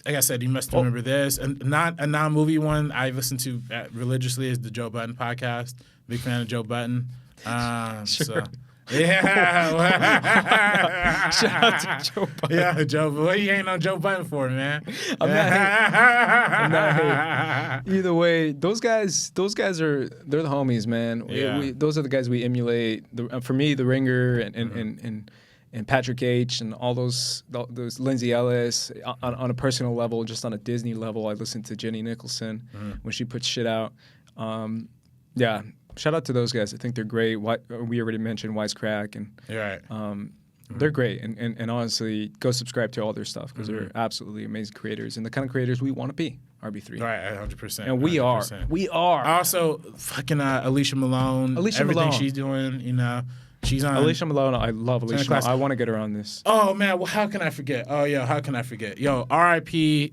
Like I said, you must remember this, and not a non-movie one I listen to religiously is the Joe Budden podcast. Big fan of Joe Budden. Sure. So. Yeah. Shout out to Joe Budden. Yeah, Joe. What you ain't on Joe Budden for, man? I'm not hating. Either way, those guys they're the homies, man. Yeah. Those are the guys we emulate. For me, The Ringer and Patrick H. and all those Lindsay Ellis on a personal level, just on a Disney level. I listen to Jenny Nicholson when she puts shit out. Yeah. Shout out to those guys. I think they're great. We already mentioned Wisecrack, and they're great. And honestly, go subscribe to all their stuff because they're absolutely amazing creators and the kind of creators we want to be. RB3. Right, 100%. And we 100%. are. We are. Also, fucking Alicia Malone. Everything Malone. she's doing, she's on. Alicia Malone. I love Alicia class. Malone. I want to get her on this. Oh, man. Well, how can I forget? Oh, yo, how can I forget? Yo, RIP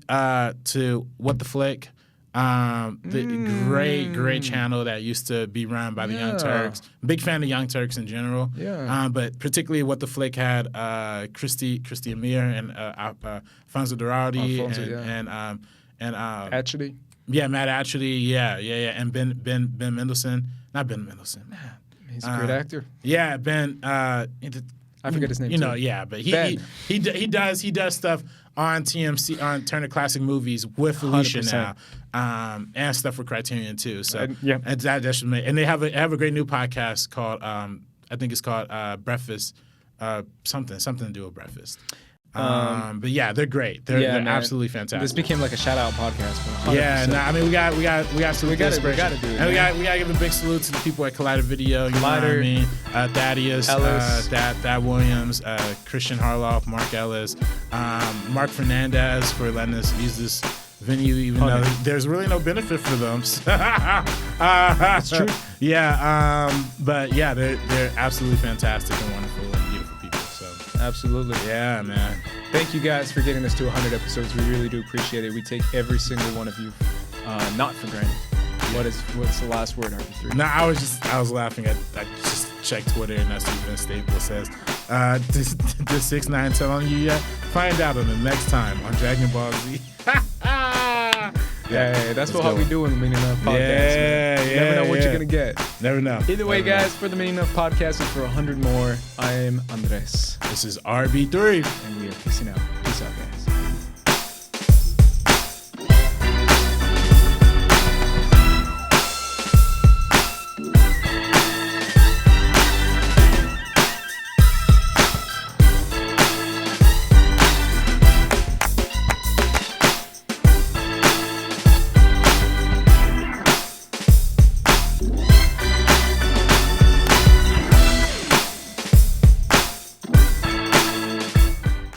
to What the Flick. The great channel that used to be run by the Young Turks. Big fan of Young Turks in general. Yeah. But particularly What the Flick had Christy Amir and Alfonso Duralde and Actually. Yeah, Matt Atchity. Yeah. And Ben Mendelsohn. Not Ben Mendelsohn. Man. He's a great actor. Yeah, Ben. I forget his name. Too. Yeah, but he does stuff on TMC on Turner Classic Movies with Alicia 100%. now, and stuff for Criterion too. So and that should make. And they have a great new podcast called I think it's called Breakfast, something to do with breakfast. But yeah, they're great. They're absolutely fantastic. This became like a shout out podcast. 100%. Yeah, I mean we got to do it. We gotta do it. And we got to give a big salute to the people at Collider Video. You know what I mean? Thaddeus, Ellis. Thad Williams, Christian Harloff, Mark Ellis, Mark Fernandez for letting us use this venue, even though there's really no benefit for them. That's true. Yeah, but yeah, they're absolutely fantastic and wonderful and beautiful people. So Absolutely. yeah, man. Thank you guys for getting us to 100 episodes. We really do appreciate it. We take every single one of you not for granted. What's the last word, RB3? No, I was laughing. I just checked Twitter and that's what Vince Staples says. Did 6ix9ine telling you yet? Find out on the next time on Dragon Ball Z. Yeah, that's how we do in the Meaning Enough podcast. You never know what you're going to get. Never know. Either way, guys, for the Meaning Enough podcast and for 100 more, I'm Andres. This is RB3. And we are peacing out. Peace out, guys.